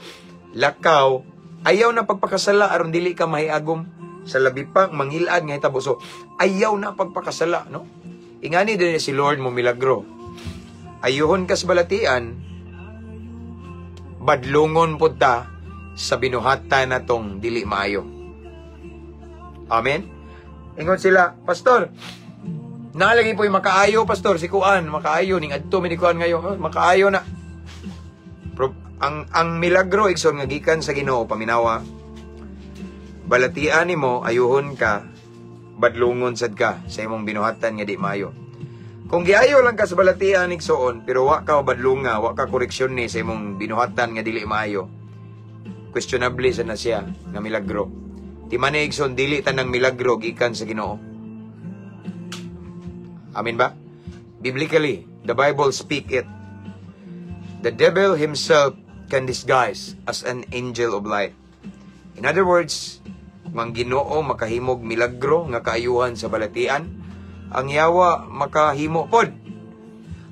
lakaw, ayaw na pagpakasala aron dili ka mahiagom sa labi pang mangilad nga hitabo. So, ayaw na pagpakasala, no? Ingani din si Lord mo milagro. Ayuhon kas balatian, badlungon po ta sa binuhatan na tong dili maayo. Amen? Ingon sila, Pastor, nalagi po yung makaayo, Pastor, si Kuan, makaayo, ning adto mi ni Kuan ngayon, makaayo na. Ang milagro, igsoon nga gikan sa Ginoo, paminawa, balatian nimo, ayuhon ka, badlungon sad ka sa imong binuhatan nga di maayo. Kung giayo lang ka sa balatian igsoon, pero wa ka badlunga, wa ka koreksyon ni sa imong binuhatan nga dili maayo, questionable sa na siya nga milagro. Ti man igsoon dili tanang milagro gikan sa Ginoo. Amen ba? Biblically, the Bible speak it. The devil himself can disguise as an angel of light. In other words, kung ang Ginoo makahimog milagro nga kaayuhan sa balatian, ang yawa makahimo pod.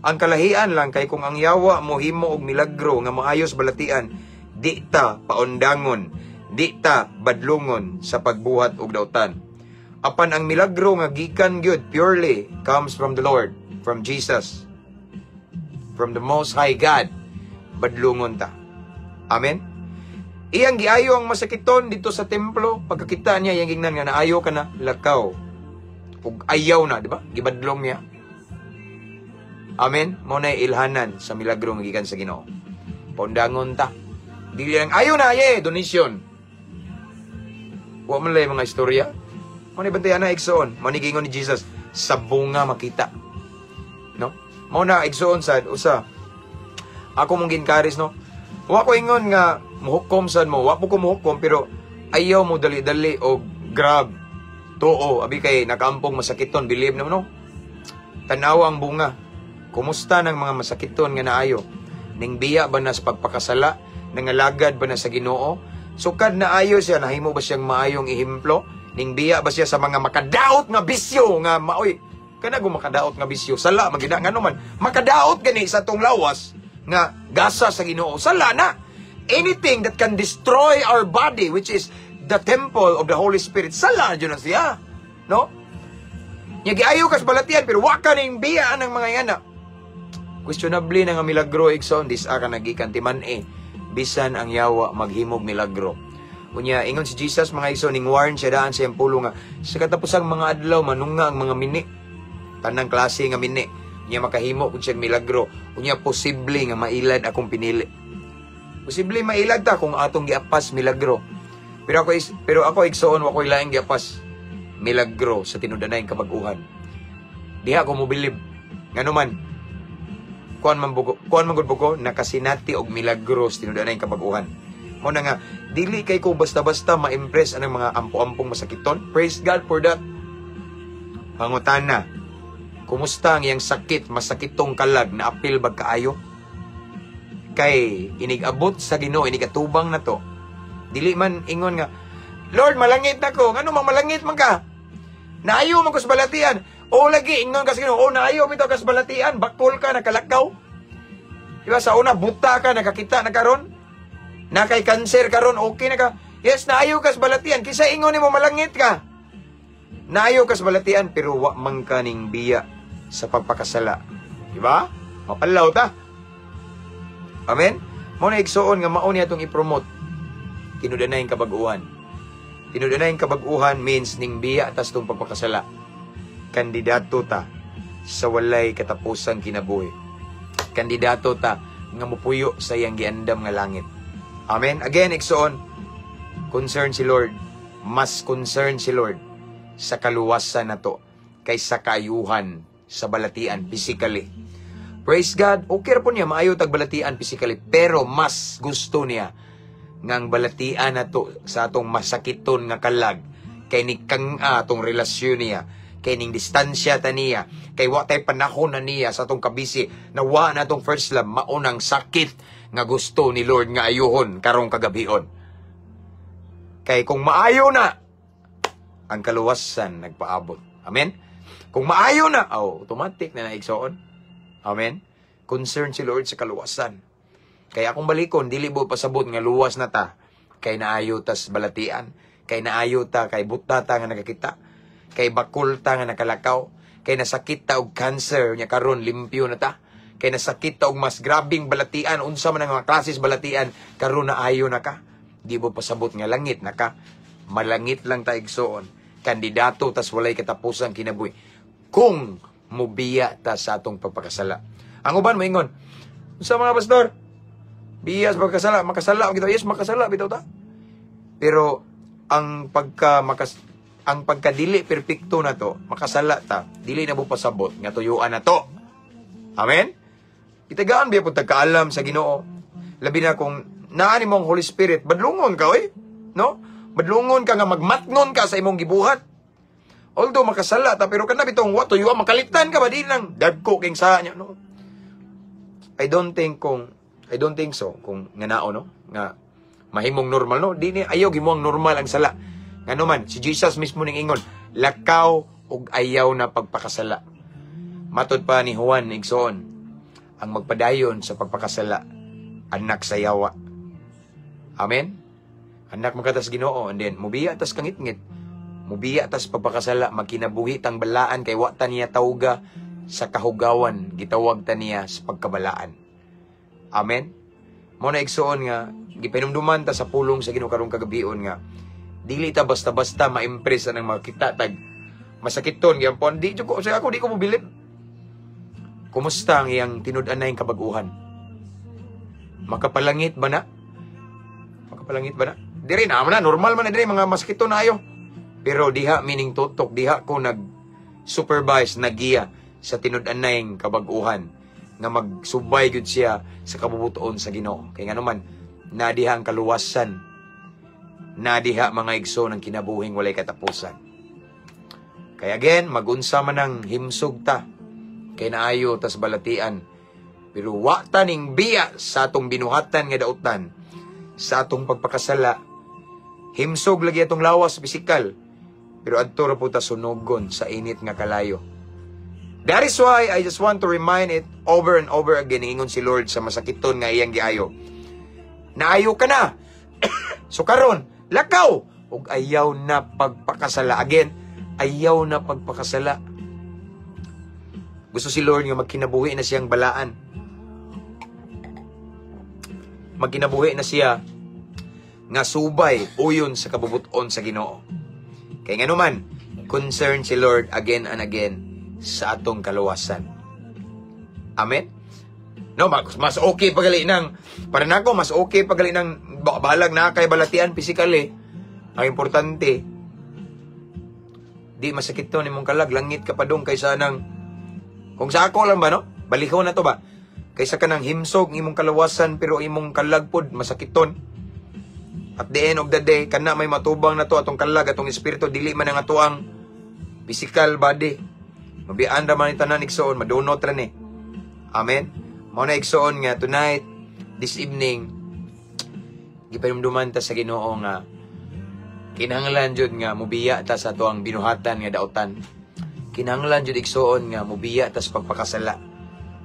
Ang kalahian lang kay kung ang yawa mo himo og milagro nga maayos balatian, di ta paundangon, di ta badlungon sa pagbuhat og dautan. Apan ang milagro nga gikan gyud purely comes from the Lord, from Jesus, from the Most High God, badlungon ta. Amen? Iyang giayo ang masakiton dito sa templo, pagkakita niya iyang gingnan nga naayo ka na, lakaw. Ug ayaw na, di ba? Gibadlong niya. Amen? Mo na ilhanan sa milagro nga gikan sa Ginoo. Paundangon ta. Dili lang, ayaw na, donation. Wa man lay mga istorya. Mo na bantayan na igsoon. Mo ni gingon ni Jesus, sa bunga makita. No? Mo na igsoon sad usa. Ako mong ginkaris, no? Wa ko ingon nga muhukom sad mo. Wa po ko muhukom, pero ayaw mo dali-dali o grab. Too, abi kay nakampong masakiton, believe naman, no? Tanawa ang bunga. Kumusta ng mga masakiton nga naayo? Ning biya ba na sa pagpakasala? Nangalagad ba na sa Ginoo? Sukad na ayo siya, nahimo ba siyang maayong ihimplo? Ning biya ba siya sa mga makadaot nga bisyo nga maoy? Kana go makadaot nga bisyo, sala magina ngano man. Makadaot gani sa tong lawas nga gasa sa Ginoo, sala na. Anything that can destroy our body, which is the temple of the Holy Spirit, sala dyan na siya. No? Giayo kas balatian, pero waka ning biyaan ng mga yana. Questionably na nga milagro, igsoon, dis ka nagikan timan bisan ang yawa maghimog milagro. Unya ingon si Jesus mga igsoon, ning warn siya daan sa empulo nga sa katapusang mga adlaw manunga ang mga mini, tanang klase nga mini, unya makahimo pud siya milagro. Unya posible nga mailad akong pinili. Posible mailad ta kung atong giapas milagro. Pero ako igsoon wa ko'y laing giapas milagro sa tinud-anay kabag-uhan. Diha ko mobilib. Nganuman kuan man gud ko nakasinati og milagro sa tinud-anay kabag-uhan. Mo na nga dili kay ko basta-basta ma-impress anang mga ampo-ampong masakiton. Praise God for that. Pangutana, kumusta ang iyang sakit, masakitong kalag na apil bag kaayo? Kay inigabot sa Ginoo, inigatubang na to. Dili man ingon nga, Lord, malangit na ko. Ngano mang malangit man ka? Naayo man ko sa balatian. O lagi, ingon ka sa Ginoo, naayo man ka sa balatian. Bakol ka, nakalakaw. Diba, sa una, buta ka, nakakita na karon. Nakay cancer karon, okay na ka. Yes, naayo ka sa balatian. Kisa ingon ni mo malangit ka. Naayo ka sa balatian, pero wa man ka ning biya sa pagpakasala. Diba? Mapalaw ta. Amen? Muna igsoon nga mao niya itong i-promote. Tinud-anay kabag-uhan. Tinud-anay kabag-uhan means ning biya atas itong pagpakasala. Kandidato ta sa walay katapusang kinabuhi. Kandidato ta nga mupuyo sa iyang giandam nga langit. Amen? Again, igsoon, concern si Lord. Mas concern si Lord sa kaluwasan na to kaysa kaayuhan sa balatian physically. Praise God, okay po niya, maayo tagbalatian physically, pero mas gusto niya ngang balatian na to sa atong masakiton nga kalag, kay ni kang atong relasyon niya, kay ning distansya ta niya, kay wa tay panahon na niya sa atong kabisi, na wa na atong first love, maunang sakit nga gusto ni Lord nga ayuhon karong kagabion. Kay kung maayo na, ang kaluwasan nagpaabot. Amen? Kung maayo na, automatic na naigsoon. Amen? Concern si Lord sa kaluwasan. Kaya akong balikon, dili mo pasabot nga luwas na ta. Kay naayo tas balatian. Kay naayo ta, kay buta ta nga nakakita. Kay bakul ta nga nakalakaw. Kay nasakit ta og cancer, nya karon limpyo na ta. Kay nasakit ta og mas grabing balatian, unsa man ang mga klases balatian, karon naayo na ka. Di mo pasabot nga langit na ka. Malangit lang ta igsoon. Kandidato tas walay katapusang kinabuhi. Kung mubiya ta sa atong pagpakasala. Ang uban moingon, sa mga pastor, biya sa pagkasala, makasala kita. Yes, makasala bitaw ta. Pero ang pagkadili perpekto na to, makasala ta, dili na mo pasabot nga tuyuan na to. Amen? Itagaan biya pud tagkaalam sa Ginoo. Labi na kung naani mo ang Holy Spirit, badlungon ka no? Badlungon ka nga magmatnon ka sa imong gibuhat. Although makasala ta, pero kana bitong wa tuyuan makaliktan ka ba di nang dagko king sa nya no. I don't think so kung nganao no nga mahimong normal no, di ni ayaw gimuang normal ang sala. Ngano man si Jesus mismo ning ingon, lakaw ug ayaw na pagpakasala. Matod pa ni Juan igsoon, ang magpadayon sa pagpakasala anak sa yawa. Amen. Anak magatas Ginoo, and then mubiya tas kangit-ngit. Mubiya tas pagpakasala, magkinabuhi tang balaan kay wa ta niya tawga sa kahugawan, gitawag ta niya sa pagkabalaan. Amen? Mo na igsoon nga, gipanumduman ta sa pulong sa Ginoo karong kagabion nga, dili ta basta-basta ma-impress ang makita tag masakiton gyapon. Di ko ako di ko mobilib. Kumusta ang iyang tinud-anay kabag-uhan? Makapalangit ba na? Makapalangit ba na? Diri na normal man na diri mga masakiton na ayo. Pero diha meaning tutok, diha ko nag-supervise, nag-giya sa tinud-anay kabag-uhan nga magsubay gud siya sa kabubuton sa Ginoo. Kay nga naman, nadiha ang kaluwasan, nadiha mga igso ng kinabuhing walay katapusan. Kaya again, magunsa man ang himsog ta, kay naayo tas balatian, pero wa ta ning biya sa atong binuhatan nga dautan, sa atong pagpakasala, himsog lagi atong lawas pisikal, pero adto ra po ta sunugon sa init nga kalayo. That is why I just want to remind it over and over again, ingon si Lord sa masakiton nga iyang giayo. Naayo ka na. So karon, lakaw ug ayaw na pagpakasala. Again, ayaw na pagpakasala. Gusto si Lord nga magkinabuhi na siyang balaan. magkinabuhi na siya nga subay uyon sa kabubuton sa Ginoo. Kay nga naman, concern si Lord again and again sa atong kaluwasan. Amen? No, mas okay pagali ng, para nako, mas okay pagali ng balag na kay balatian physically. Ang importante, di masakit to ni mong kalag, langit ka pa dong kaysa nang, kung sa ako lang ba, no? Balikaw na to ba? Kaysa ka ng himsog, imong kaluwasan, pero imong kalag pod, masakiton. At the end of the day, kana may matubang na to, atong kalag, atong espiritu, dili man ang ato ang physical body. Mabiyaan raman ni tanan igsoon, madunot ra ni. Amen? Mao na igsoon nga tonight, this evening, gipanumduman ta sa Ginoo nga kinahanglan jud nga mubiya ta sa tuang binuhatan nga daotan. Kinahanglan jud igsoon nga mubiya ta sa pagpakasala.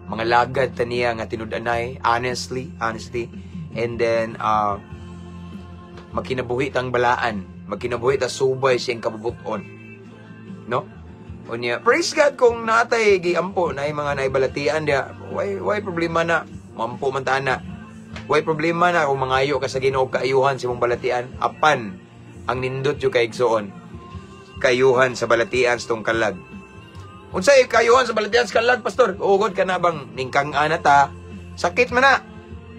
Mga lagad ta niya nga tinud-anay, honesty, and then magkinabuhi tang balaan, magkinabuhi ta subay siyang kabubuton. No? Unya, praise God kung natay giampo na mga naibalatian dia. Why problema na? Mampo man ta na. Why problema na kung mangayo ka sa Ginoo kaayuhan sa imong balatian? Apan ang nindot yo kay igsoon. Kayuhan sa balatian sa tong kalag. Unsay kayuhan sa balatian sa kalag, pastor? Ugod ka na bang ningkang-an na ta? Sakit man na.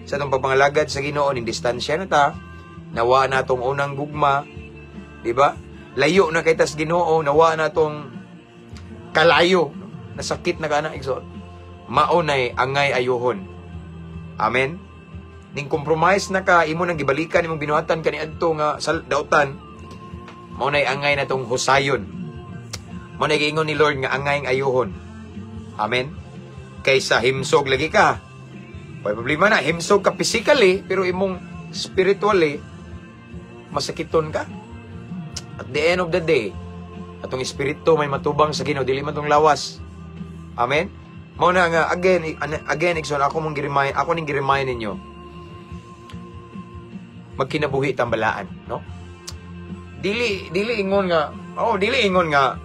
Sa tong pagpangalagad sa Ginoo ning distansya na ta. Nawa na tong unang gugma, di ba? Layo na kay tas Ginoo, nawa na tong kalayo, nasakit na ka na, igsoon. Maunay, angay ayuhon. Amen? Ning compromise na ka, imo nang gibalikan, imong binuhatan ka ni adto nga dautan, maunay angay na tong husayon. Maunay giingon ni Lord nga angay ang ayuhon. Amen? Kaysa himsog lagi ka. May problema na, himsog ka physically, pero imong spiritually, masakiton ka. At the end of the day, atong espiritu may matubang sa Ginoo, dili man tong lawas. Amen. Mao na nga again igsoon ako ning gi-remind ninyo. Magkinabuhi tambalaan, no? Dili ingon nga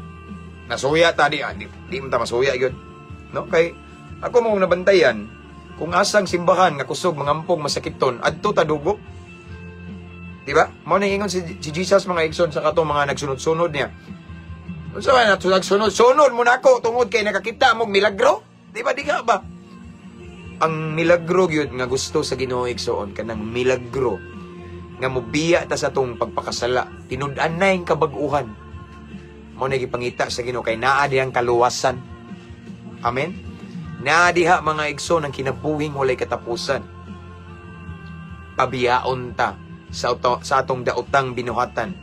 nasuya ta di man ta masuya gyud. No? Kay ako mong nabantayan kung asang simbahan nga kusog mangampong masakiton adto ta dugo. Di ba? Mao na ingon si Jesus mga igsoon sa katong mga nagsunod-sunod niya. Unsa man nato nagsunod mo na ako tungod kay nakakita mong milagro? Di ba di ka ba? Ang milagro gyud nga gusto sa Ginoo igsoon kanang milagro nga mobiya ta sa tong pagpakasala, tinud-an na yung kabag-uhan. Mao na gipangita sa Ginoo kay naa dihang kaluwasan. Amen. Naa diha mga igsoon ang kinabuhing walay katapusan. Pabiyaon ta sa atong daotang binuhatan,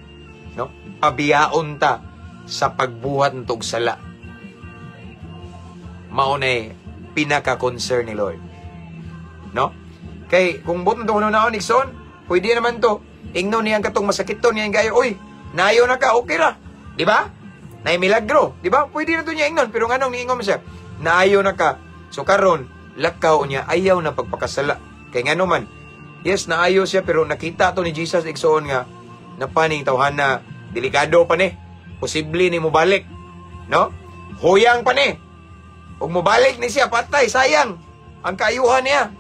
no? Pabiyaon ta sa pagbuhat ng tugsala. Maunay pinaka-concern ni Lord. No? Kay kung buton to naon Nixon, pwede naman to. Ingno niyang katong masakiton niya gayo, oy, nayo na ka, okay ra. Di ba? Nay milagro, di ba? Pwede na to niya ingnon, pero nganong niingon siya, naayo na ka. So karon, lakaw niya ayaw na pagpakasala. Kay ngano man, yes, naayo siya pero nakita to ni Jesus igsoon nga napaning tawhana delikado pa ni. Posible ni mo balik. No? Huyang pa ni. Ug mo balik ni siya, patay, sayang. Ang kaayuhan niya.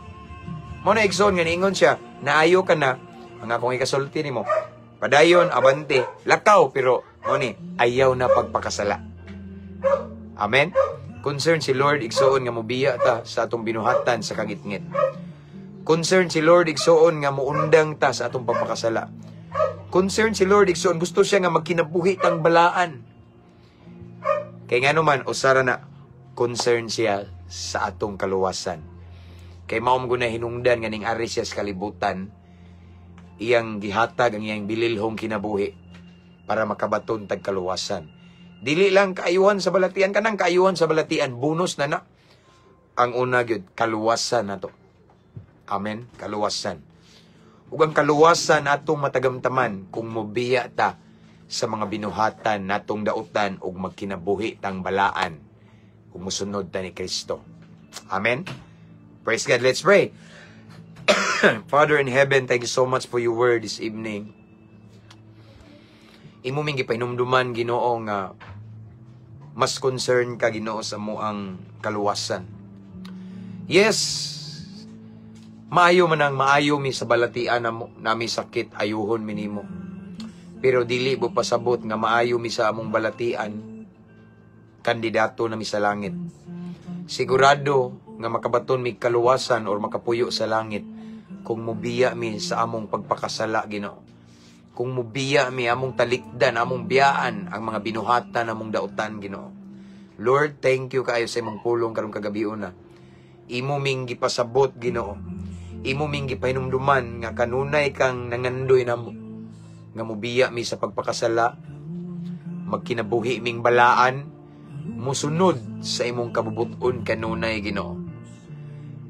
Mo na igsoon nga niingon siya, naayo ka na, ang akong ikasulti ni mo. Padayon, abante, lakaw, pero mo ni, ayaw na pagpakasala. Amen? Concern si Lord, igsoon nga mobiya ta sa atong binuhatan sa kangitngit. Concern si Lord, igsoon nga muundang ta sa atong pagpakasala. Concern si Lord, igsoon, gusto siya nga magkinabuhi tang balaan. Kay nga naman, usara na, concern siya sa atong kaluwasan. Kay maom guna hinungdan nga ning ari siya sa kalibutan, iyang gihatag ang iyang bililhong kinabuhi para makabaton tag kaluwasan. Dili lang kaayuhan sa balatian, kanang kaayuhan sa balatian, bonus na na. Ang una gyud kaluwasan nato. Amen, kaluwasan. Ug ang kaluwasan atong matagamtaman kung mobiya ta sa mga binuhatan natong dautan ug magkinabuhi tang balaan ug mosunod ta ni Kristo. Amen. Praise God. Let's pray. Father in heaven, thank you so much for your word this evening. Imo ming gipahinumduman Ginoo nga mas concern ka Ginoo sa mo ang kaluwasan. Yes, Maayo man ang maayo mi sa balatian nami sakit ayuhon mi nimo. Pero dili mo pasabot nga maayo mi sa among balatian kandidato nami sa langit. Sigurado nga makabaton mi kaluwasan or makapuyo sa langit kung mubiya mi sa among pagpakasala, Ginoo. Kung mubiya mi among talikdan, among biyaan ang mga binuhatan among dautan, Ginoo. Lord, thank you kaayo sa imong pulong karong kagabion na. Imo ming gipasabot, Ginoo. Imo ming gipahinumduman nga kanunay kang nangandoy namo. Nga mubiya mi sa pagpakasala, magkinabuhi ming balaan, musunod sa imong kabubuton kanunay, Ginoo.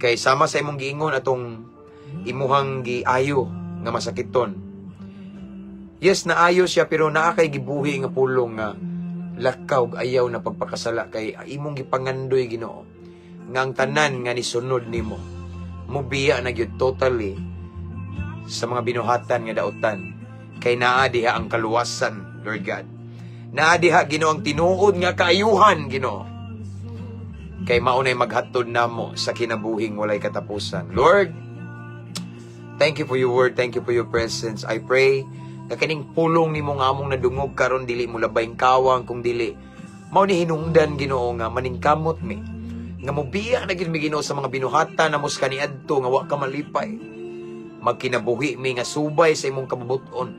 Kay sama sa imong giingon atong imuhang giayo nga masakiton. Yes, naayo siya pero naa kay gibuhi nga pulong nga lakaw ayaw na pagpakasala kay imong gipangandoy, Ginoo. Nga ang tanan nga nisunod nimo mubiya na gyud totally sa mga binuhatan nga dautan kay naa diha ang kaluwasan, Lord God. Naa diha, Ginoo, ang tinuod nga kaayuhan, Ginoo. Kay maunay maghatod namo sa kinabuhing walay katapusan. Lord, thank you for your word, thank you for your presence. I pray na kining pulong nimo nga among nadungog karon dili mo labayng kawang kung dili mao ni hinungdan, Ginoo, nga maningkamot mi nga mobiya na gid mi, Ginoo, sa mga binuhatan na mos kaniadto nga wa ka malipay. Magkinabuhi mi nga subay sa imong kabubuton.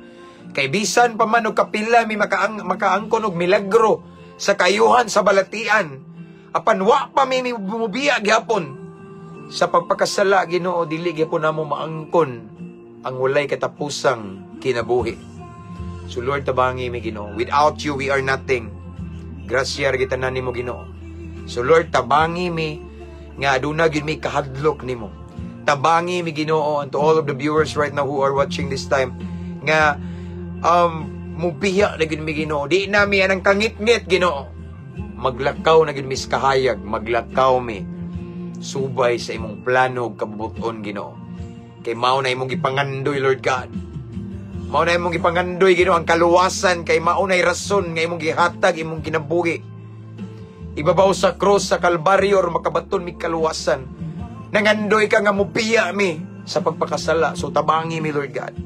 Kay bisan pa man og kapila mi makaangkon og milagro sa kayuhan sa balatian. Apan wa pa mi mubiya gyapon sa pagpakasala, Ginoo, dili gyapon namo maangkon ang walay katapusang kinabuhi. So Lord, tabangi mi, Ginoo. Without you we are nothing. Grasya ra gitanan nimo, Ginoo. So Lord, tabangi mi nga aduna gyud mi kahadlok nimo. Tabangi mi, Ginoo, and to all of the viewers right now who are watching this time nga mubiya na gyud mi, Ginoo. Di na mi anang kangit-ngit, Ginoo. Maglakaw na gyud mi sa kahayag, maglakaw mi subay sa imong plano ug kabubuton, Ginoo. Kay mao na imong gipangandoy, Lord God. Mao na imong gipangandoy, Ginoo, ang kaluwasan kay mao nay rason nga imong gihatag imong kinabuhi. Ibabaw sa cross sa Kalbaryo or makabaton mi kaluwasan. Nangandoy ka nga mupiya mi sa pagpakasala. So tabangi mi, Lord God.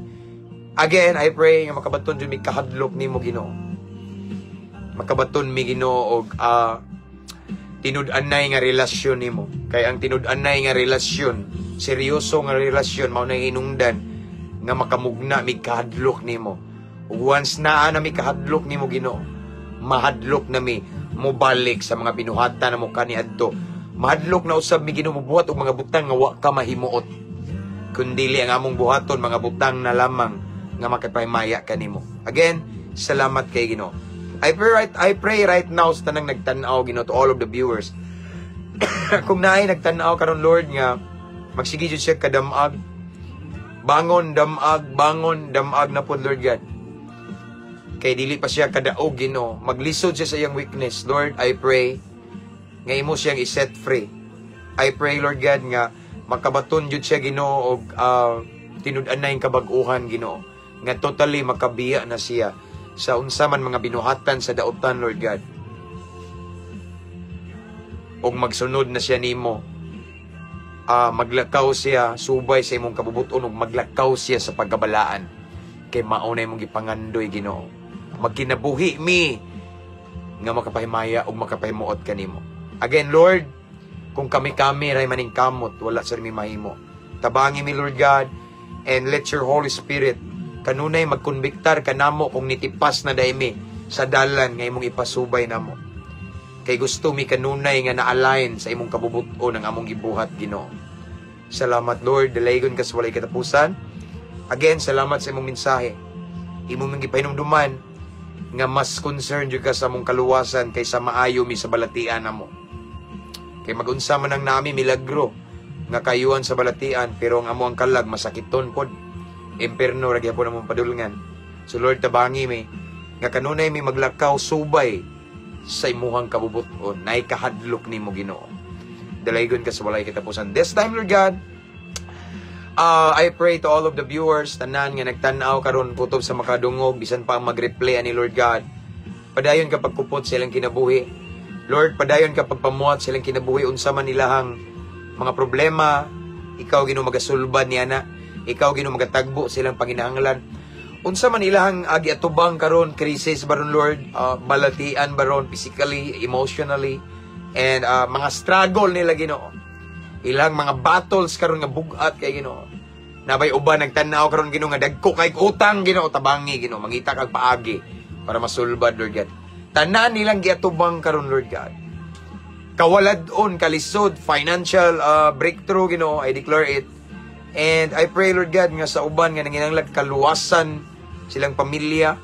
Again, I pray nga makabaton jud mi kahadlok nimo, Ginoo. Makabaton mi, Ginoo, og tinud-anay nga relasyon nimo. Kay ang tinud-anay nga relasyon, seryoso nga relasyon, mao nang hinungdan nga makamugna mi kahadlok nimo. Ug once naa na mi kahadlok nimo, Ginoo, mahadlok na mi mobalik sa mga binuhatan na mo kaniadto. Mahadlok na usab mi, Ginoo, buhat og mga butang nga wa ka mahimuot. Kundili ang among buhaton mga butang na lamang nga makapahimaya kanimo. Again, salamat kay Ginoo. I pray right now sa tanang nagtan-aw, Ginoo, to all of the viewers. Kung naay nagtan-aw karon, Lord, nga magsige jud siya kadamag. Bangon damag na po, Lord God. Kay dili pa siya kadaog, Ginoo. Maglisod siya sa iyang weakness. Lord, I pray nga imo siyang i-set free. I pray, Lord God, nga makabaton jud siya, Ginoo, og tinud-anay kabag-uhan, Ginoo. Nga totally makabiya na siya sa unsa man mga binuhatan sa dautan, Lord God. Og magsunod na siya nimo. Maglakaw siya subay sa imong kabubuton og maglakaw siya sa pagkabalaan. Kay mao na imong gipangandoy, Ginoo. Magkinabuhi mi nga makapahimaya og makapahimuot kanimo. Again, Lord, kung kami ray maning kamot, wala sa mi mahimo. Tabangi mi, Lord God, and let your Holy Spirit kanunay magkonbiktar kanamo kung nitipas na daimi sa dalan nga imong ipasubay namo. Kay gusto mi kanunay nga na-align sa imong kabubuton ang among gibuhat, Ginoo. Salamat, Lord, dalaygon ka sa walay katapusan. Again, salamat sa imong mensahe. Imong gipahinumduman nga mas concerned jud ka sa among kaluwasan kaysa maayo mi sa balatian namo. Kay mag-unsa man ang nami milagro nga kayuhan sa balatian, pero ang amo ang kalag masakiton pod. Imperno ra gyapon among padulngan. So Lord, tabangi mi nga kanunay mi maglakaw subay sa imuhang kabubuton. Nay kahadlok nimo, Ginoo. Dalaygon ka sa walay katapusan. This time, Lord God, I pray to all of the viewers, tanan nga nagtan-aw karon kutob sa makadungog, bisan pa ang mag-replay ani, Lord God. Padayon ka pagkupot silang kinabuhi. Lord, padayon ka pagpamuhat silang kinabuhi unsa man ilahang mga problema, Ikaw Ginoo magasulbad niya na. Ikaw Ginoo magatagbo silang panginahanglan. Unsa man ilahang agi atubang karon, krisis baron Lord, balatian baron physically, emotionally, and mga struggle nila Ginoo. Ilang mga battles karon nga bugat kay Ginoo. Nabay uban nagtanaw karon Ginoo nga dagko kay utang Ginoo, tabangi Ginoo, mangita kag paagi para masulbad Lord God. Tanan nilang giatubang karon Lord God. Kawaladon, kalisod, financial breakthrough Ginoo, I declare it. And I pray Lord God nga sa uban nga nanginahanglan kaluwasan silang pamilya,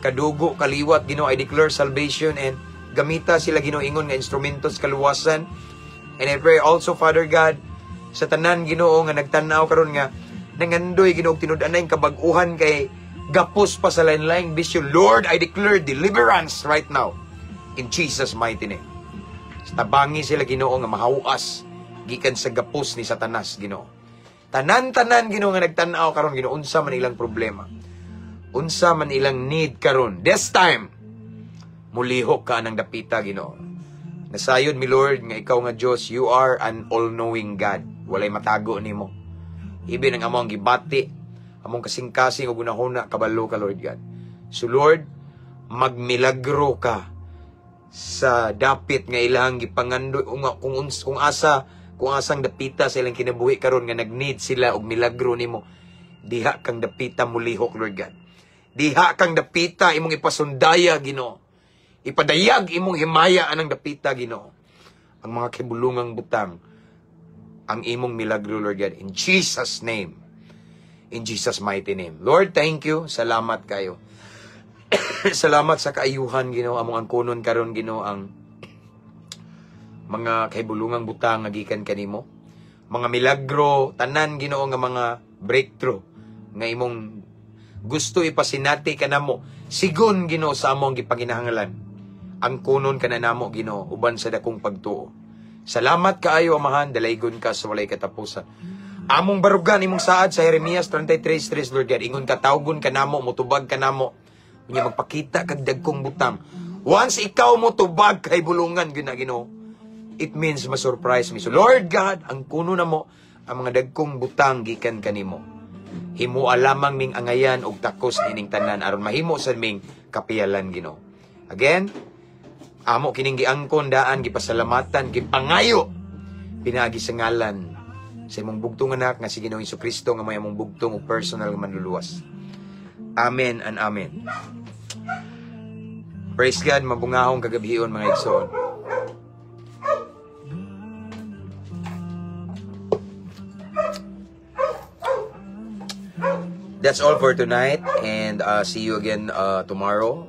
kadugo, kaliwat Ginoo, I declare salvation and gamita sila Ginoo ingon nga instrumentos kaluwasan. And I pray also Father God sa tanan Ginoo nga nagtanaw karon nga nangandoy Ginoo tinud-anay kabag-uhan kay gapos pa sa lain-laing bisyo. Lord, I declare deliverance right now in Jesus mighty name. Tabangi sila Ginoo nga mahawas gikan sa gapos ni Satanas Ginoo. Tanan-tanan Ginoo nga nagtan-aw karon Ginoo unsa man ilang problema. Unsa man ilang need karon. This time mulihok ka nang dapita Ginoo. Nasayod mi Lord nga ikaw nga Dios, you are an all-knowing God. Walay matago nimo. Ibi nang among gibati, among kasing-kasing ug gunahuna kabalo ka Lord God. So Lord, magmilagro ka sa dapit nga ilang gipangandoy kung asang dapita sa ilang kinabuhi karon nga nagneed sila og milagro nimo. Diha kang dapita mulihok Lord God. Diha kang dapita imong ipasundaya Ginoo. Ipadayag imong himaya anang dapita Ginoo. Ang mga kibulungang butang ang imong milagro Lord God in Jesus name. In Jesus mighty name. Lord, thank you. Salamat kayo. Salamat sa kaayuhan Ginoo among angkunon karon Ginoo ang mga kahibulungang butang nagikan kanimo. Mga milagro tanan Ginoo nga mga breakthrough nga imong gusto ipasinati kanamo. Sigon Ginoo sa among gipanginahanglan. Ang kunon kananamo Ginoo uban sa dakong pagtuo. Salamat kaayo Amahan, dalaygon ka sa walay katapusan. Among barugan imong saad sa Jeremias 33:3 Lord God, ingon ka tawgon kanamo, mutubag kanamo. Unya magpakita kag dagkong butang. Once ikaw mo tubag kay bulungan Ginoo, it means ma-surprise me. So Lord God, ang kuno namo ang mga dagkong butang gikan kanimo. Himo lamang ming angayan og takos ining tanan aron mahimo sa ming kapiyalan Ginoo. Again, amo kining giangkon daan gipasalamatan gipangayo pinaagi sa ngalan sa imong bugtong anak nga si Ginoong Jesucristo nga may among bugtong ug personal nga manluluwas. Amen and amen. Praise God, mabungahong kagabihon mga igsoon. That's all for tonight and see you again tomorrow.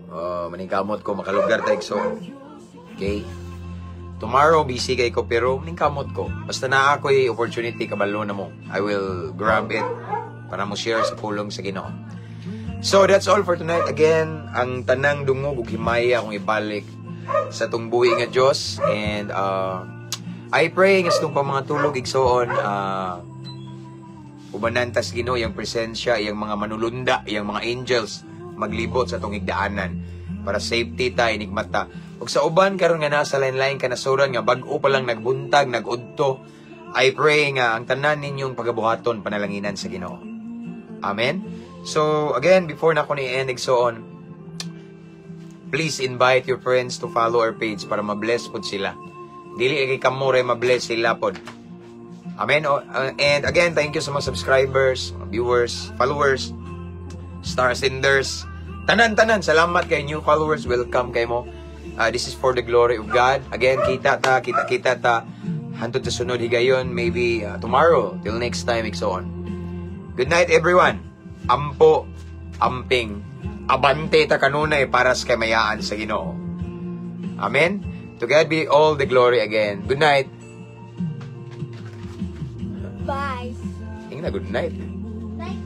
Maningkamot ko makalugar ta igsoon. Okay? Tomorrow busy kay ko pero maningkamot ko. Basta na ako'y opportunity kabalo na mo. I will grab it para mo share sa pulong sa Ginoo. So that's all for tonight. Again, ang tanang dungog ug himaya akong ibalik sa tong buhi nga Dios and I pray nga sa tong mga tulog igsoon umanantas Ginoo yang presensya, yang mga manulunda, yang mga angels maglibot sa tong higdaanan para safety ta inigmata. Ug sa uban karon nga nasa lain-lain kanasuran nga bag-o pa lang nagbuntag, nagudto, I pray nga ang tanan ninyong pagabuhaton panalanginan sa Ginoo. Amen. So again, before na ko ni-end igsoon, please invite your friends to follow our page para ma-bless pod sila. Dili kay kamo ray ma-bless sila pod. Amen. And again, thank you sa mga subscribers, viewers, followers, star senders, tanan-tanan. Salamat kay new followers. Welcome kay mo. This is for the glory of God. Again, kita ta. Hantod sa sunod higayon. Maybe tomorrow. Till next time, and so on. Good night, everyone. Ampo, amping, abante ta kanunay para sa kamayaan sa Ginoo. Amen. To God be all the glory again. Good night. Bye. Good night. Bye.